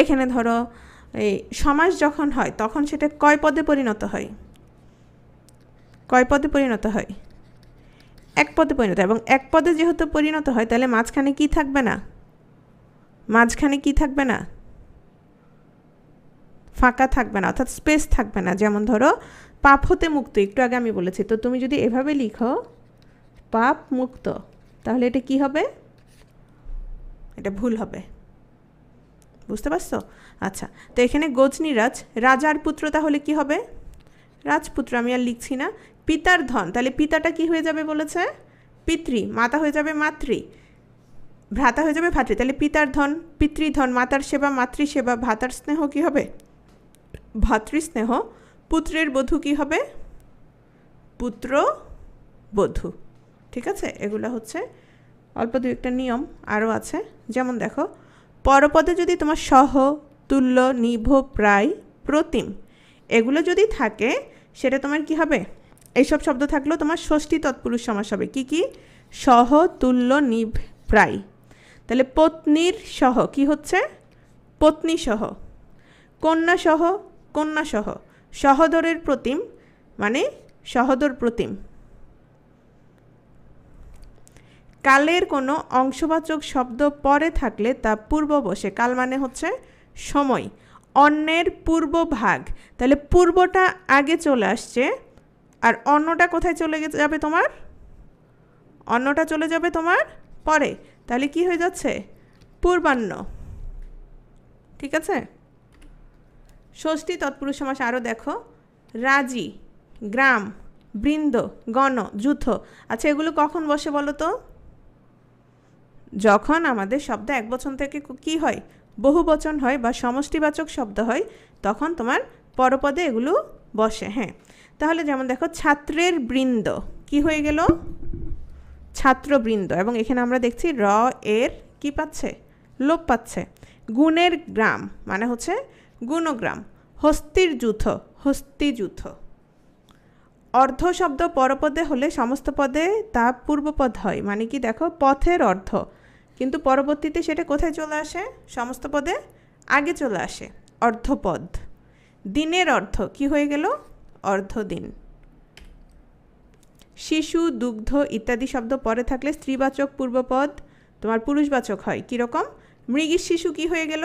এখানে ধরো এই সমাস যখন হয় তখন সেটা কয় পদে পরিণত হয়? কয় পদে পরিণত হয়? এক পদে পরিণত। এবং এক পদে যেহেতু পরিণত হয়, তাহলে মাঝখানে কি থাকবে না? মাঝখানে কি থাকবে না? ফাঁকা থাকবে না, অর্থাৎ স্পেস থাকবে না। যেমন ধরো পাপ হতে মুক্ত, একটু আগে আমি বলেছি, তো তুমি যদি এভাবে লিখো পাপ মুক্ত, তাহলে এটা কি হবে? এটা ভুল হবে, বুঝতে পারছো? আচ্ছা তো এখানে গজনীরাজ, রাজার পুত্র, তাহলে কি হবে? রাজপুত্র, আমি আর লিখছি না। পিতার ধন, তাহলে পিতাটা কি হয়ে যাবে বলেছে? পিতৃ। মাতা হয়ে যাবে মাতৃ, ভ্রাতা হয়ে যাবে ভাতৃ। তাহলে পিতার ধন, পিতৃধন, মাতার সেবা, মাতৃসেবা, ভ্রাতার স্নেহ কি হবে? ভাতৃস্নেহ। পুত্রের বধূ কি হবে? পুত্র বধূ, ঠিক আছে। এগুলো হচ্ছে অল্প দু একটা নিয়ম, আরও আছে। যেমন দেখো পরপদে যদি তোমার সহ, তুল্য, নিভ, প্রায়, প্রতিম এগুলো যদি থাকে, সেটা তোমার কি হবে? এইসব শব্দ থাকলেও তোমার ষষ্ঠী তৎপুরুষ সমাস হবে। কি কি? সহ, তুল্য, নিভ, প্রায়। তাহলে পত্নীর সহ কি হচ্ছে? পত্নী সহ। কন্যা সহ, কন্যা সহ। সহোদরের প্রতিম মানে সহোদর প্রতিম। কালের কোনো অংশবাচক শব্দ পরে থাকলে তা পূর্ব বসে। কাল মানে হচ্ছে সময়। অন্যের পূর্ব ভাগ, তাহলে পূর্বটা আগে চলে আসছে, আর অন্যটা কোথায় চলে যাবে তোমার? অন্যটা চলে যাবে তোমার পরে। তাহলে কি হয়ে যাচ্ছে? পূর্বাহ্ন, ঠিক আছে। ষষ্ঠী তৎপুরুষ সমাস আরও দেখো, রাজি, গ্রাম, বৃন্দ, গণ, যূথ। আচ্ছা এগুলো কখন বসে বলো তো? যখন আমাদের শব্দ একবচন থেকে কি হয়, বহুবচন হয় বা সমষ্টিবাচক শব্দ হয়, তখন তোমার পরপদে এগুলো বসে। হ্যাঁ, তাহলে যেমন দেখো ছাত্রের বৃন্দ কি হয়ে গেল? ছাত্রবৃন্দ। এবং এখানে আমরা দেখছি র এর কি পাচ্ছে? লোপ পাচ্ছে। গুণের গ্রাম মানে হচ্ছে গুণগ্রাম। হস্তির যূথ, হস্তিযূথ। অর্ধ শব্দ পরপদে হলে সমস্ত পদে তা পূর্বপদ হয়, মানে কি দেখো পথের অর্ধ, কিন্তু পরবর্তীতে সেটা কোথায় চলে আসে? সমস্ত পদে আগে চলে আসে, অর্ধপদ। দিনের অর্ধ কি হয়ে গেল? অর্ধদিন। শিশু, দুগ্ধ ইত্যাদি শব্দ পরে থাকলে স্ত্রীবাচক পূর্বপদ তোমার পুরুষবাচক হয়। কীরকম? মৃগীর শিশু কি হয়ে গেল?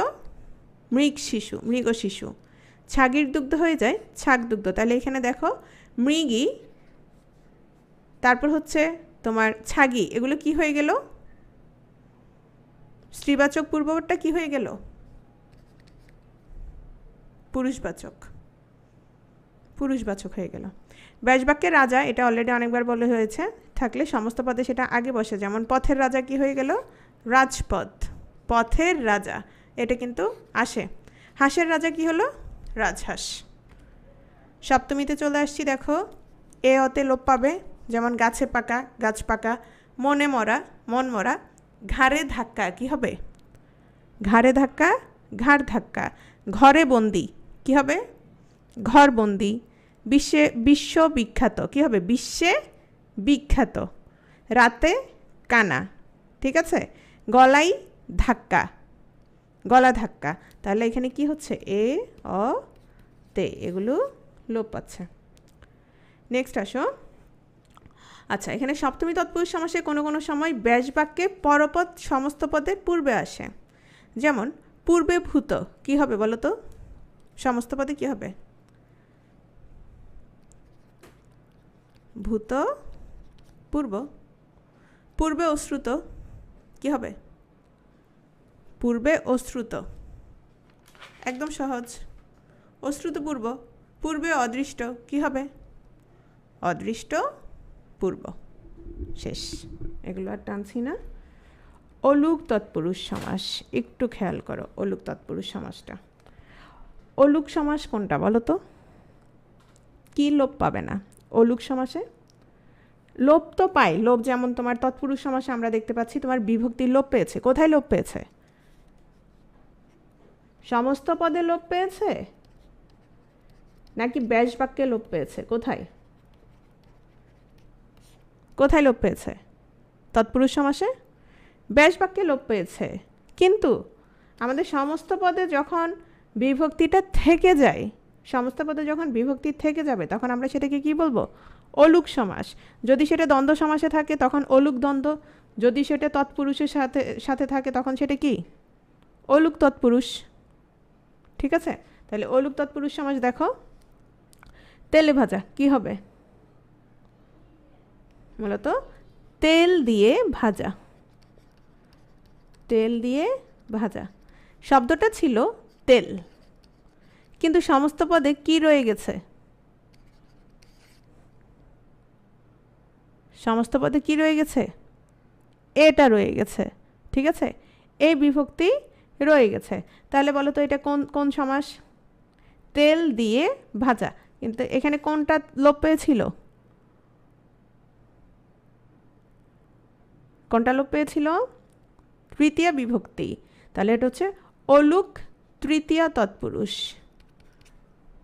মৃগ শিশু, মৃগ শিশু। ছাগির দুগ্ধ হয়ে যায় ছাগ দুগ্ধ। তাহলে এখানে দেখো মৃগী, তারপর হচ্ছে তোমার ছাগি, এগুলো কি হয়ে গেল? স্ত্রীবাচক পূর্বপদটা কি হয়ে গেল? পুরুষবাচক, পুরুষবাচক হয়ে গেল। ব্যাসবাক্যের রাজা, এটা অলরেডি অনেকবার বলা হয়েছে, থাকলে সমস্ত পদে সেটা আগে বসে। যেমন পথের রাজা কি হয়ে গেল? রাজপথ, পথের রাজা, এটা কিন্তু আসে। হাঁসের রাজা কি হলো? রাজহাঁস। সপ্তমীতে চলে আসছি, দেখো এ অতে লোপ পাবে। যেমন গাছে পাকা, গাছ পাকা। মনে মরা, মন মরা। ঘাড়ে ধাক্কা কি হবে? ঘাড়ে ধাক্কা, ঘাড় ধাক্কা। ঘরে বন্দি কি হবে? ঘর বন্দি। বিশ্বে, বিশ্ববিখ্যাত কি হবে? বিশ্বে বিখ্যাত। রাতে কানা, ঠিক আছে। গলায় ধাক্কা, গলা ধাক্কা। তাহলে এখানে কি হচ্ছে? এ অ তে, এগুলো লোপ পাচ্ছে। নেক্সট আসো। আচ্ছা, এখানে সপ্তমী তৎপুরুষ সমাসে কোনো কোনো সময় ব্যাসবাক্যে পরপদ সমস্ত পদের পূর্বে আসে। যেমন পূর্বে ভূত কি হবে বলো তো? সমস্ত পদে কি হবে? ভূত পূর্ব। পূর্বে অশ্রুত কি হবে? পূর্বে অশ্রুত, একদম সহজ। অশ্রুত পূর্ব। পূর্বে অদৃষ্ট কি হবে? অদৃষ্ট পূর্ব। শেষ, এগুলো আর টানছি না। অলুক তৎপুরুষ সমাস, একটু খেয়াল করো অলুক তৎপুরুষ সমাসটা। অলুক সমাস কোনটা বলো তো? কি লোপ পাবে না অলুক সমাসে? লোপ তো পাই, লোপ যেমন তোমার তৎপুরুষ সমাসে আমরা দেখতে পাচ্ছি তোমার বিভক্তির লোপ পেয়েছে। কোথায় লোপ পেয়েছে? সমস্ত পদে লোপ পেয়েছে নাকি ব্যাস বাক্যে লোপ পেয়েছে? কোথায় কোথায় লোপ পেয়েছে? তৎপুরুষ সমাসে ব্যাস বাক্যে লোপ পেয়েছে, কিন্তু আমাদের সমস্ত পদে যখন বিভক্তিটা থেকে যায়, সমস্ত পদে যখন বিভক্তি থেকে যাবে তখন আমরা সেটাকে কি বলবো? অলুক সমাস। যদি সেটা দ্বন্দ্ব সমাসে থাকে তখন অলুক দ্বন্দ্ব, যদি সেটা তৎপুরুষের সাথে সাথে থাকে তখন সেটা কি? অলুক তৎপুরুষ। ঠিক আছে, তাহলে অলুক তৎপুরুষ সমাস দেখো। তেলে ভাজা কি হবে? মূলত তেল দিয়ে ভাজা, তেল দিয়ে ভাজা। শব্দটা ছিল তেল, কিন্তু সমস্ত পদে কি রয়ে গেছে? সমস্ত পদে কি রয়ে গেছে? এটা রয়ে গেছে, ঠিক আছে, এই বিভক্তি রয়ে গেছে। তাহলে বলো তো এটা কোন কোন সমাস? তেল দিয়ে ভাজা। কিন্তু এখানে কোনটা লোপ পেয়েছিল? কোনটা লোপ পেয়েছিল? তৃতীয় বিভক্তি। তাহলে এটা হচ্ছে অলুক তৃতীয় তৎপুরুষ।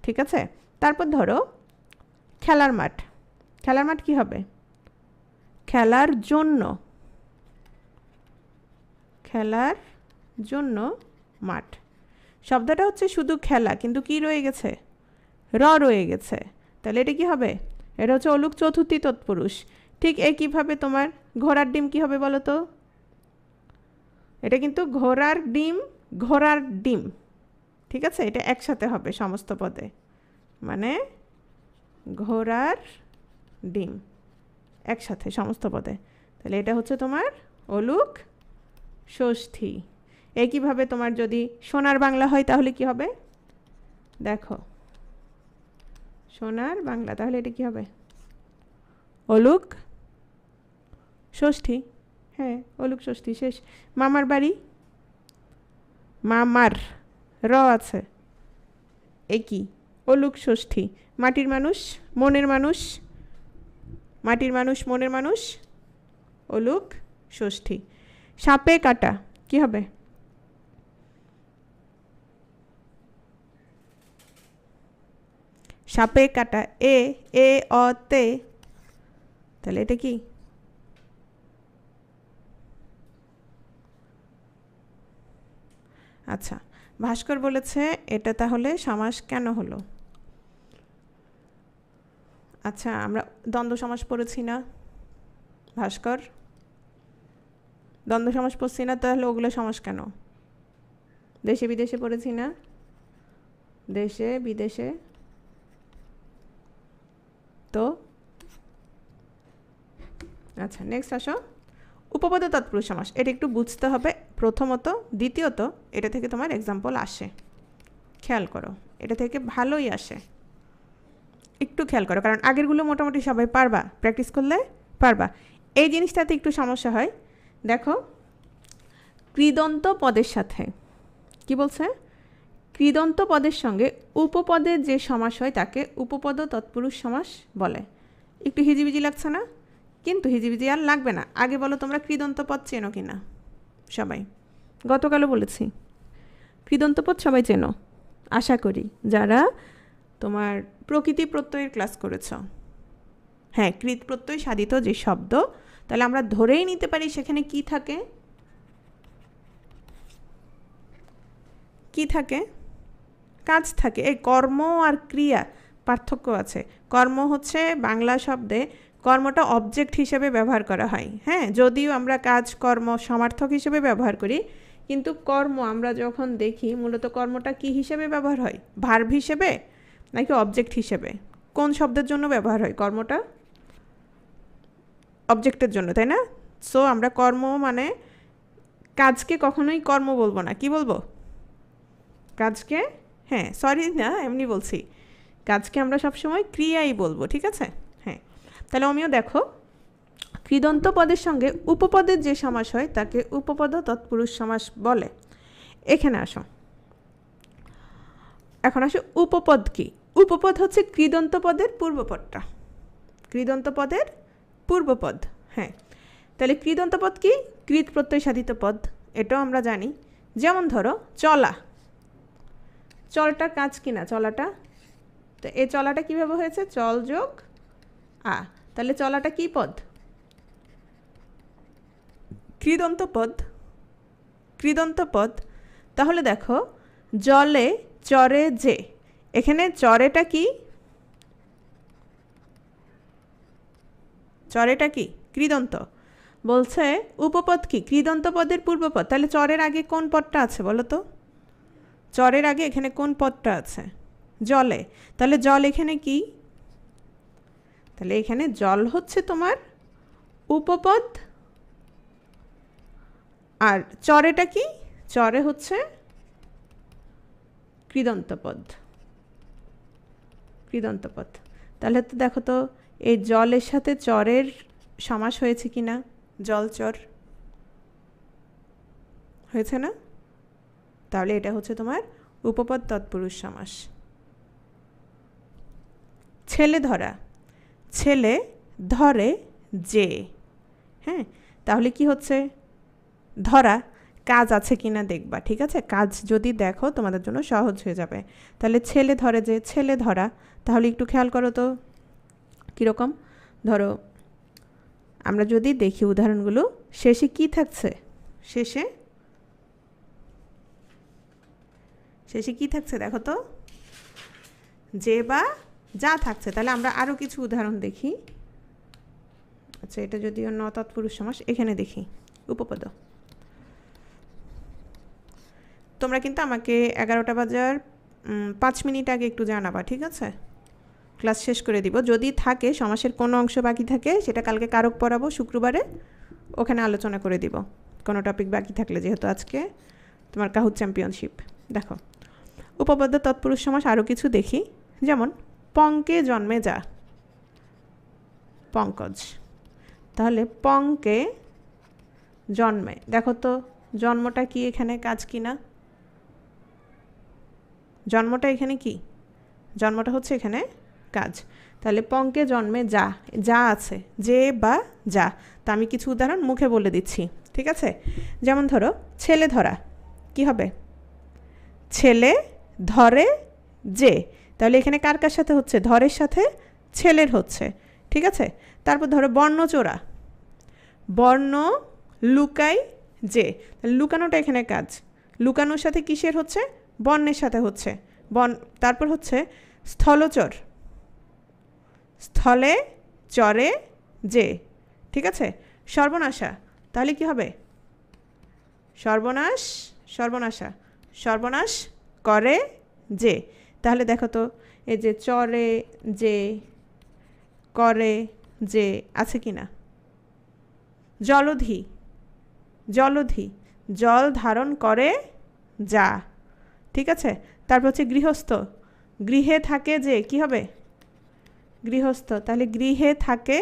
ঠিক আছে, তারপর ধরো খেলার মাঠ। খেলার মাঠ কি হবে? খেলার জন্য, খেলার জন্য মাঠ। শব্দটা হচ্ছে শুধু খেলা, কিন্তু কি রয়ে গেছে? র রয়ে গেছে। তাহলে এটা কি হবে? এটা হচ্ছে অলুক চতুর্থী তৎপুরুষ। ঠিক একইভাবে তোমার ঘোড়ার ডিম কি হবে বলো তো? এটা কিন্তু ঘোড়ার ডিম, ঘোড়ার ডিম, ঠিক আছে, এটা একসাথে হবে সমস্ত পদে, মানে ঘোড়ার ডিম একসাথে সমস্ত পদে। তাহলে এটা হচ্ছে তোমার অলুক ষষ্ঠী। একইভাবে তোমার যদি সোনার বাংলা হয় তাহলে কি হবে? দেখো সোনার বাংলা, তাহলে এটা কি হবে? অলুক ষষ্ঠী, হ্যাঁ অলুক ষষ্ঠী শেষ। মামার বাড়ি, মামার র আছে, একই অলুক ষষ্ঠী। মাটির মানুষ, মনের মানুষ, মাটির মানুষ মনের মানুষ, অলুক ষষ্ঠী। সাপে কাটা কি হবে? সাপে কাটা এ এ অ তে, তাহলে এটা কি? আচ্ছা, ভাস্কর বলেছে এটা তাহলে সমাস কেন হলো? আচ্ছা, আমরা দ্বন্দ্ব সমাস পড়েছি না ভাস্কর? দ্বন্দ্ব সমাস পড়ছি না, তাহলে ওগুলো সমাস কেন? দেশে বিদেশে পড়েছি না? দেশে বিদেশে, তো আচ্ছা নেক্সট আসো, উপপদ তৎপুরুষ সমাস। এটা একটু বুঝতে হবে প্রথমত, দ্বিতীয়ত এটা থেকে তোমার এক্সাম্পল আসে, খেয়াল করো, এটা থেকে ভালোই আসে, একটু খেয়াল করো, কারণ আগেরগুলো মোটামুটি সবাই পারবা, প্র্যাকটিস করলে পারবা। এই জিনিসটাতে একটু সমস্যা হয়। দেখো, কৃদন্ত পদের সাথে কি বলছে? কৃদন্ত পদের সঙ্গে উপপদের যে সমাস হয় তাকে উপপদ তৎপুরুষ সমাস বলে। একটু হিজিবিজি লাগছে না? কিন্তু হিজিবিজি আর লাগবে না। আগে বলো তোমরা কৃদন্ত পদ চেনো কিনা? সবাই, গতকালও বলেছি কৃদন্ত পদ সবাই চেনো আশা করি, যারা তোমার প্রকৃতি প্রত্যয়ের ক্লাস করেছ। হ্যাঁ, কৃত প্রত্যয় সাধিত যে শব্দ, তাহলে আমরা ধরেই নিতে পারি সেখানে কি থাকে, কি থাকে? কাজ থাকে। এই কর্ম আর ক্রিয়া পার্থক্য আছে। কর্ম হচ্ছে বাংলা শব্দে কর্মটা অবজেক্ট হিসেবে ব্যবহার করা হয়, হ্যাঁ, যদিও আমরা কাজ কর্ম সমার্থক হিসেবে ব্যবহার করি, কিন্তু কর্ম আমরা যখন দেখি মূলত কর্মটা কি হিসেবে ব্যবহার হয়? ভার্ব হিসেবে নাকি অবজেক্ট হিসেবে? কোন শব্দের জন্য ব্যবহার হয় কর্মটা? অবজেক্টের জন্য, তাই না? সো আমরা কর্ম মানে কাজকে কখনোই কর্ম বলবো না, কি বলবো? কাজকে, হ্যাঁ সরি না এমনি বলছি, কাজকে আমরা সবসময় ক্রিয়াই বলবো, ঠিক আছে? হ্যাঁ, তাহলে আমিও দেখো, কৃদন্ত পদের সঙ্গে উপপদের যে সমাস হয় তাকে উপপদ তৎপুরুষ সমাস বলে। এখানে আসো, এখন আসো উপপদ কি? উপপদ হচ্ছে কৃদন্ত পদের পূর্বপদটা, কৃদন্ত পদের পূর্বপদ। হ্যাঁ, তাহলে কৃদন্ত পদ কি? কৃত প্রত্যয় সাধিত পদ, এটাও আমরা জানি। যেমন ধরো চলা, চলটা কাজ কিনা? চলাটা, তো এই চলাটা কীভাবে হয়েছে? চল যোগ আ, তাহলে চলাটা কি পদ? কৃদন্ত পদ, কৃদন্ত পদ। তাহলে দেখো, জলে চরে যে, এখানে চরেটা কি? চরেটা কি? কৃদন্ত। বলছে উপপদ কি? কৃদন্ত পদের পূর্বপদ। তাহলে চরের আগে কোন পদটা আছে বলো তো? চরের আগে এখানে কোন পদটা আছে? জলে। তাহলে জল এখানে কি? তাহলে এখানে জল হচ্ছে তোমার উপপদ, আর চরেটা কি? চরে হচ্ছে কৃদন্ত পদ, কৃদন্ত পদ। তাহলে তো দেখো তো, এই জলের সাথে চরের সমাস হয়েছে কি না? জলচর হয়েছে না? তাহলে এটা হচ্ছে তোমার উপপদ তৎপুরুষ সমাস। ছেলে ধরা, ছেলে ধরে যে, হ্যাঁ, তাহলে কি হচ্ছে? ধরা, কাজ আছে কি না দেখবা, ঠিক আছে? কাজ যদি দেখো তোমাদের জন্য সহজ হয়ে যাবে। তাহলে ছেলে ধরে যে, ছেলে ধরা, তাহলে একটু খেয়াল করো তো কীরকম। ধরো আমরা যদি দেখি উদাহরণগুলো, শেষে কি থাকছে? শেষে, শেষে কি থাকছে দেখো তো? যে বা যা থাকছে। তাহলে আমরা আরও কিছু উদাহরণ দেখি। আচ্ছা, এটা যদিও ন তৎপুরুষ সমাস, এখানে দেখি উপপদ। তোমরা কিন্তু আমাকে 11টা বাজার 5 মিনিট আগে একটু জানাবা, ঠিক আছে? ক্লাস শেষ করে দিব। যদি থাকে সমাসের কোনো অংশ বাকি থাকে, সেটা কালকে কারক পড়াবো শুক্রবারে, ওখানে আলোচনা করে দিব কোনো টপিক বাকি থাকলে, যেহেতু আজকে তোমার কাহুত চ্যাম্পিয়নশিপ। দেখো, উপপদ তৎপুরুষ সমাস আরও কিছু দেখি। যেমন পঙ্কে জন্মে যা, পঙ্কজ। তাহলে পঙ্কে জন্মে, দেখো তো জন্মটা কি এখানে কাজ কি না? জন্মটা এখানে কি? জন্মটা হচ্ছে এখানে কাজ। তাহলে পঙ্কে জন্মে যা, যা আছে যে বা যা। তা আমি কিছু উদাহরণ মুখে বলে দিচ্ছি, ঠিক আছে? যেমন ধরো ছেলে ধরা, কি হবে? ছেলে ধরে যে, তাহলে এখানে কার কার সাথে হচ্ছে? ধরের সাথে ছেলের হচ্ছে, ঠিক আছে? তারপর ধরো বর্ণ চোরা, বর্ণ লুকাই যে, তাহলে লুকানোটা এখানে কাজ। লুকানোর সাথে কিসের হচ্ছে? বর্ণের সাথে হচ্ছে। তারপর হচ্ছে স্থলচর, স্থলে চরে যে, ঠিক আছে? সর্বনাশা, তাহলে কি হবে? সর্বনাশ, সর্বনাশা, সর্বনাশ করে যে। তাহলে দেখো তো এই যে চরে যে, করে যে আছে কি না? জলধি, জলধি, জল ধারণ করে যা, ঠিক আছে? তারপর হচ্ছে গৃহস্থ, গৃহে থাকে যে, কি হবে? গৃহস্থ, তাহলে গৃহে থাকে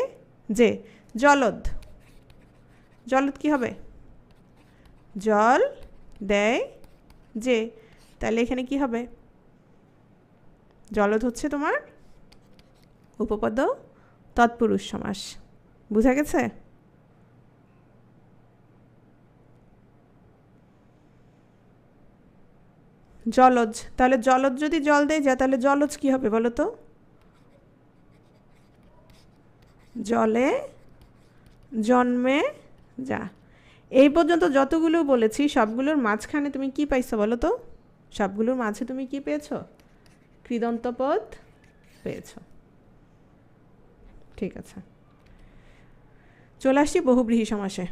যে। জলদ, জলদ কি হবে? জল দেয় যে, তাহলে এখানে কি হবে? জলদ হচ্ছে তোমার উপপদ তৎপুরুষ সমাস। বুঝা গেছে? জলজ, তাহলে জলজ যদি জল দেয় যা, তাহলে জলজ কি হবে বলো তো? জলে জন্মে যা। এই পর্যন্ত যতগুলো বলেছি সবগুলোর মাঝখানে তুমি কি পাইছো বলো তো? সবগুলোর মাঝে তুমি কি পেয়েছো? কৃদন্ত পদ পেয়েছো, ঠিক আছে? চলে আসছি বহুব্রীহি সমাসে।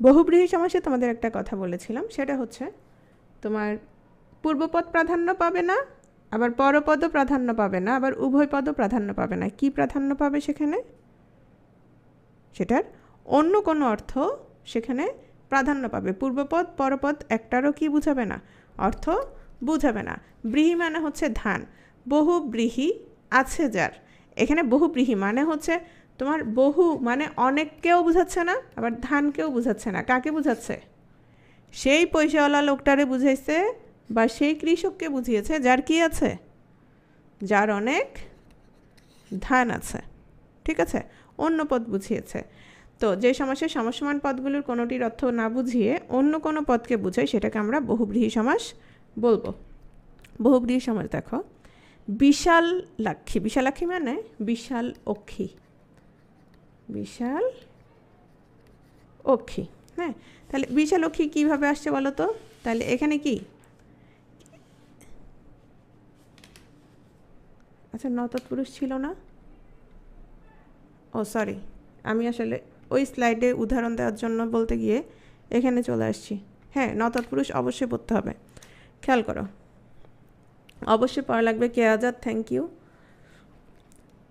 বহুব্রীহি সমাসে তোমাদের একটা কথা বলেছিলাম, সেটা হচ্ছে তোমার পূর্বপদ প্রাধান্য পাবে না, আবার পরপদও প্রাধান্য পাবে না, আবার উভয় পদও প্রাধান্য পাবে না। কি প্রাধান্য পাবে সেখানে? সেটার অন্য কোনো অর্থ সেখানে প্রাধান্য পাবে। পূর্বপদ পরপদ একটারও কি বুঝাবে না? অর্থ বুঝাবে না। ব্রীহি মানে হচ্ছে ধান, বহু ব্রীহি আছে যার। এখানে বহু ব্রীহি মানে হচ্ছে তোমার বহু মানে অনেককেও বুঝাচ্ছে না, আবার ধানকেও বুঝাচ্ছে না। কাকে বুঝাচ্ছে? সেই পয়সাওয়ালা লোকটারে বুঝাইছে বা সেই কৃষককে বুঝিয়েছে যার কি আছে? যার অনেক ধান আছে, ঠিক আছে? অন্য পদ বুঝিয়েছে। তো যে সমাসের সমসমান পদগুলোর কোনোটির অর্থ না বুঝিয়ে অন্য কোনো পদকে বুঝায় সেটাকে আমরা বহুব্রীহি সমাস বলবো। বহুব্রীহি সমাস দেখো, বিশাল লাক্ষী, বিশালাক্ষী মানে বিশাল অক্ষী, বিশাল অক্ষী, হ্যাঁ? তাহলে বিশাল অক্ষী কীভাবে আসছে বলো তো? তাহলে এখানে কি, আচ্ছা ন তৎপুরুষ ছিল না? ও সরি, আমি আসলে ওই স্লাইডে উদাহরণ দেওয়ার জন্য বলতে গিয়ে এখানে চলে আসছি। হ্যাঁ, ন তৎপুরুষ অবশ্যই পড়তে হবে, খেয়াল করো, অবশ্যই পড়া লাগবে। কে আজাদ, থ্যাংক ইউ।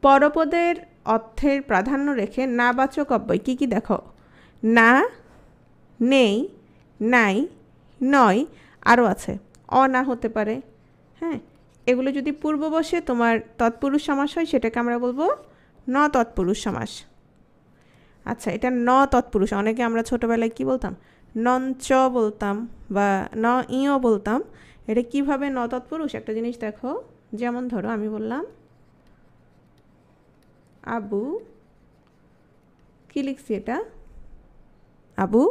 পরপদের অর্থের প্রাধান্য রেখে নাবাচক অব্যয় কী কী দেখো? না, নেই, নাই, নয়, আরও আছে। অনা হতে পারে, হ্যাঁ? এগুলো যদি পূর্ব বসে তোমার তৎপুরুষ সমাস হয় সেটাকে আমরা বলবো ন তৎপুরুষ সমাস। আচ্ছা, এটা ন তৎপুরুষ, অনেকে আমরা ছোটোবেলায় কি বলতাম? নঞ্চ বলতাম বা ন ইও বলতাম। এটা কিভাবে ন তৎপুরুষ? একটা জিনিস দেখো, যেমন ধরো আমি বললাম আবু, কি লিখছি এটা? আবু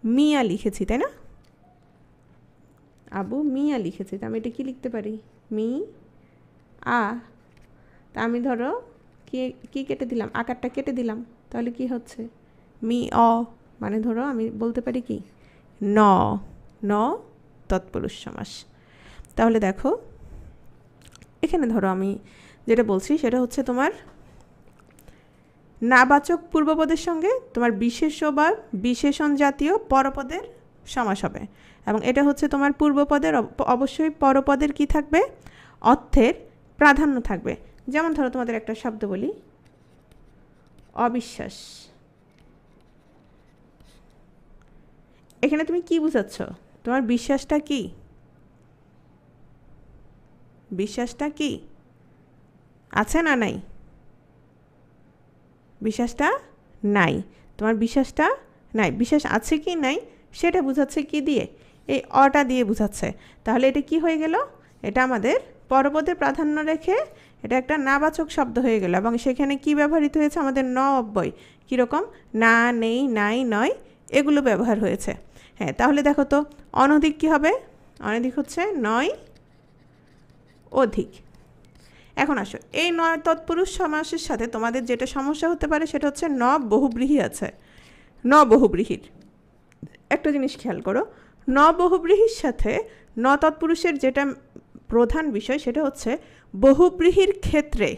মিয়া লিখেছি, তাই না? আবু মিয়া লিখেছি, তা আমি এটা কি লিখতে পারি? Me a. তা আমি ধরো কি কেটে দিলাম? আকারটা কেটে দিলাম, তাহলে কি হচ্ছে? মি অ, মানে ধরো আমি বলতে পারি কি? ন, ন তৎপুরুষ সমাস। তাহলে দেখো এখানে ধরো আমি যেটা বলছি সেটা হচ্ছে তোমার নাবাচক পূর্বপদের সঙ্গে তোমার বিশেষ্য বা বিশেষণ জাতীয় পরপদের সমাস হবে, এবং এটা হচ্ছে তোমার পূর্বপদের অবশ্যই পরপদের কি থাকবে? অর্থের প্রাধান্য থাকবে। যেমন ধরো তোমাদের একটা শব্দ বলি, অবিশ্বাস। এখানে তুমি কি বুঝাচ্ছ? তোমার বিশ্বাসটা কি? বিশ্বাসটা কি আছে না নাই? বিশ্বাসটা নাই, তোমার বিশ্বাসটা নাই। বিশ্বাস আছে কি নাই সেটা বোঝাচ্ছে কি দিয়ে? এই অটা দিয়ে বোঝাচ্ছে। তাহলে এটা কি হয়ে গেল? এটা আমাদের পরপদে প্রাধান্য রেখে এটা একটা নাবাচক শব্দ হয়ে গেল, এবং সেখানে কি ব্যবহৃত হয়েছে? আমাদের ন অব্যয়। কীরকম? না, নেই, নাই, নয়, এগুলো ব্যবহার হয়েছে। হ্যাঁ, তাহলে দেখো তো অনধিক কি হবে? অনধিক হচ্ছে নয় অধিক। এখন আসো, এই নয় তৎপুরুষ সমাসের সাথে তোমাদের যেটা সমস্যা হতে পারে সেটা হচ্ছে ন বহুব্রীহি আছে। ন বহুব্রীহির একটা জিনিস খেয়াল করো, ন বহুব্রীহির সাথে ন তৎপুরুষের যেটা প্রধান বিষয় সেটা হচ্ছে বহুব্রীহির ক্ষেত্রে,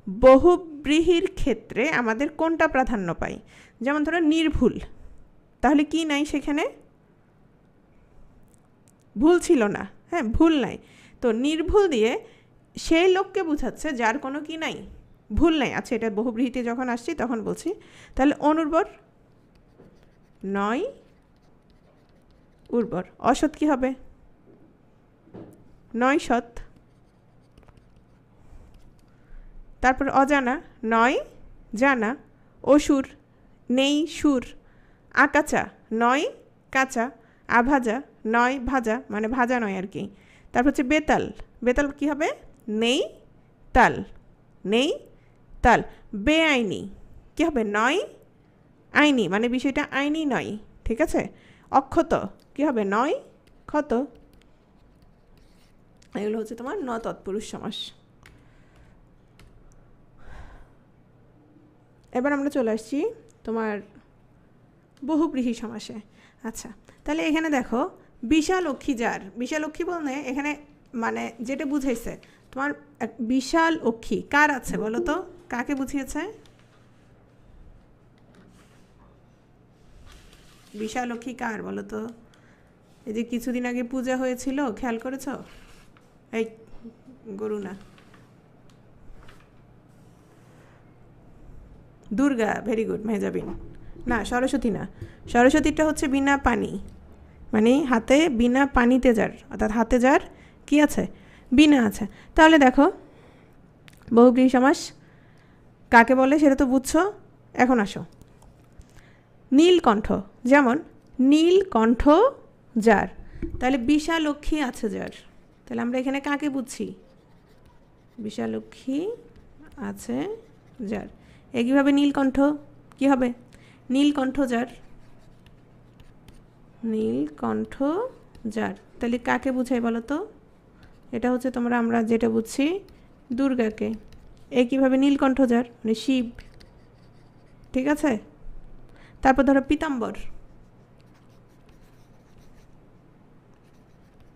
বহুব্রীহির ক্ষেত্রে আমাদের কোনটা প্রাধান্য পাই? যেমন ধরো নির্ভুল, তাহলে কি নাই সেখানে? ভুল ছিল না, হ্যাঁ, ভুল নাই। তো নির্ভুল দিয়ে সেই লোককে বোঝাচ্ছে যার কোনো কি নাই, ভুল নাই। আচ্ছা, এটা বহুব্রীহিতে যখন আসছি তখন বলছি। তাহলে অনুর্বর, নয় উর্বর। অসৎ কি হবে? নয় সৎ। তারপর অজানা, নয় জানা। অসুর, নেই সুর। আকাচা, নয় কাঁচা। আভাজা, নয় ভাজা, মানে ভাজা নয় আর কি। তারপর হচ্ছে বেতাল, বেতাল কি হবে? নেই তাল, নেই তাল। বেআইনি কি হবে? নয় আইনি, মানে বিষয়টা আইনি নয়, ঠিক আছে। অক্ষত কি হবে? নয় ক্ষত। এগুলো হচ্ছে তোমার ন তৎপুরুষ সমাস। এবার আমরা চলে আসছি তোমার বহুব্রীহি সমাসে। আচ্ছা, তাহলে এখানে দেখো বিশালক্ষী যার, বিশালক্ষী বলতে এখানে মানে যেটা বুঝাইছে তোমার বিশাল অক্ষী কার আছে বলো তো? কাকে বুঝিয়েছে? বিশালক্ষী কার বলো তো? এই যে কিছুদিন আগে পূজা হয়েছিল, খেয়াল করেছ? এই গরু না, দুর্গা, ভেরি গুড, মেহজাবিন। না, সরস্বতী না, সরস্বতীটা হচ্ছে বিনা পানি, মানে হাতে বিনা পানিতে যার, অর্থাৎ হাতে যার কি আছে? বিনা আছে। তাহলে দেখো বহুব্রীহি সমাস কাকে বলে সেটা তো বুঝছো। এখন আসো, নীলকণ্ঠ, যেমন নীলকণ্ঠ যার, তাহলে বিশালক্ষী আছে যার, তাহলে আমরা এখানে কাকে বুঝছি? বিশালক্ষী আছে যার। একইভাবে নীলকণ্ঠ কি হবে? নীলকণ্ঠ যার, নীলকণ্ঠ যার, তাহলে কাকে বুঝাই বলো তো? এটা হচ্ছে তোমরা আমরা যেটা বুঝছি দুর্গাকে। একইভাবে নীলকণ্ঠ যার মানে শিব, ঠিক আছে। তারপর ধরো পীতাম্বর,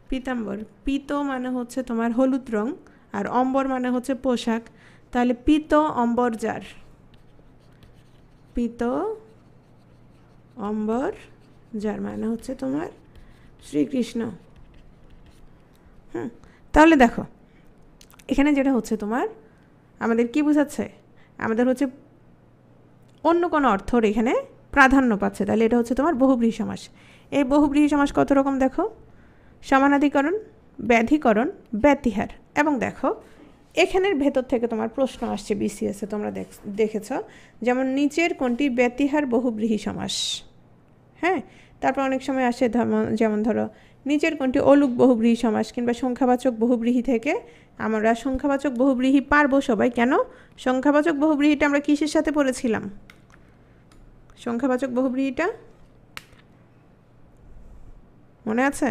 পীতাম্বর, পীত মানে হচ্ছে তোমার হলুদ রং, আর অম্বর মানে হচ্ছে পোশাক। তাহলে পীত অম্বর যার, পীত অম্বর যার মানে হচ্ছে তোমার শ্রীকৃষ্ণ। তাহলে দেখো এখানে যেটা হচ্ছে তোমার আমাদের কি বোঝাচ্ছে? আমাদের হচ্ছে অন্য কোনো অর্থর এখানে প্রাধান্য পাচ্ছে। তাহলে এটা হচ্ছে তোমার বহুব্রীহি সমাস। এই বহুব্রীহি সমাস কত রকম দেখো? সমানাধিকরণ, ব্যাধিকরণ, ব্যতিহার। এবং দেখো এখানের ভেতর থেকে তোমার প্রশ্ন আসছে বিসিএসে, তোমরা দেখেছ, যেমন নিচের কোনটি ব্যতিহার বহুব্রীহি সমাস? হ্যাঁ, তারপর অনেক সময় আসে যেমন ধরো নিচের কোনটি অলুক বহুব্রীহি সমাস, কিংবা সংখ্যাবাচক বহুব্রীহি থেকে আমরা সংখ্যাবাচক বহুব্রীহি পারবো সবাই। কেন? সংখ্যাবাচক বহুব্রীহিটা আমরা কিসের সাথে পড়েছিলাম? সংখ্যাবাচক বহুব্রীহিটা মনে আছে?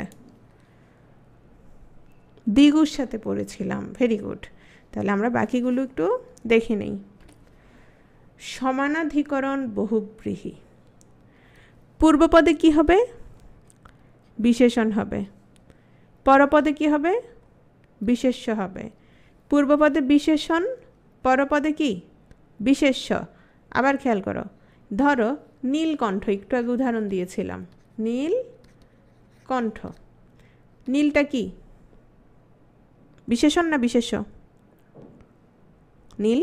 দ্বিগুর সাথে পড়েছিলাম, ভেরি গুড। তাহলে আমরা বাকিগুলো একটু দেখে নেই। সমানাধিকরণ বহুব্রীহি, পূর্বপদে কি হবে? বিশেষণ হবে। পরপদে কি হবে? বিশেষ্য হবে। পূর্বপদে বিশেষণ, পরপদে কি? বিশেষ্য। আবার খেয়াল করো, ধরো নীলকণ্ঠ, একটু আগে উদাহরণ দিয়েছিলাম, নীলকণ্ঠ, নীলটা কি বিশেষণ না বিশেষ্য? নীল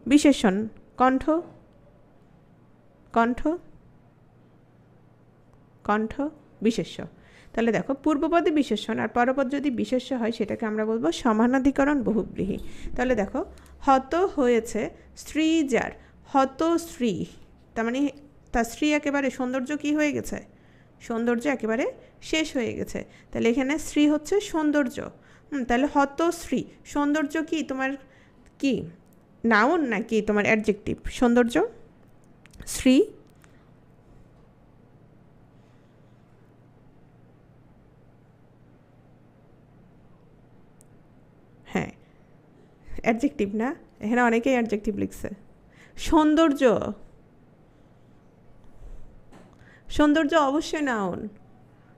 বিশেষণ, কণ্ঠ, কণ্ঠ, কণ্ঠ বিশেষ্য। তাহলে দেখো পূর্বপদে বিশেষণ আর পরপদ যদি বিশেষ্য হয় সেটাকে আমরা বলবো সমানাধিকরণ বহুব্রীহি। তাহলে দেখো হত হয়েছে স্ত্রী যার, হত স্ত্রী, তার মানে তার স্ত্রী একেবারে সৌন্দর্য কি হয়ে গেছে, সৌন্দর্য একেবারে শেষ হয়ে গেছে। তাহলে এখানে স্ত্রী হচ্ছে সৌন্দর্য। তাহলে হত স্ত্রী, সৌন্দর্য কি তোমার কি নাউন নাকি তোমার অ্যাডজেক্টিভ? সৌন্দর্য স্ত্রী হ্যাঁ অ্যাডজেক্টিভ না, এখানে অনেকেই অ্যাডজেক্টিভ লিখছে। সৌন্দর্য, সৌন্দর্য অবশ্যই নাউন,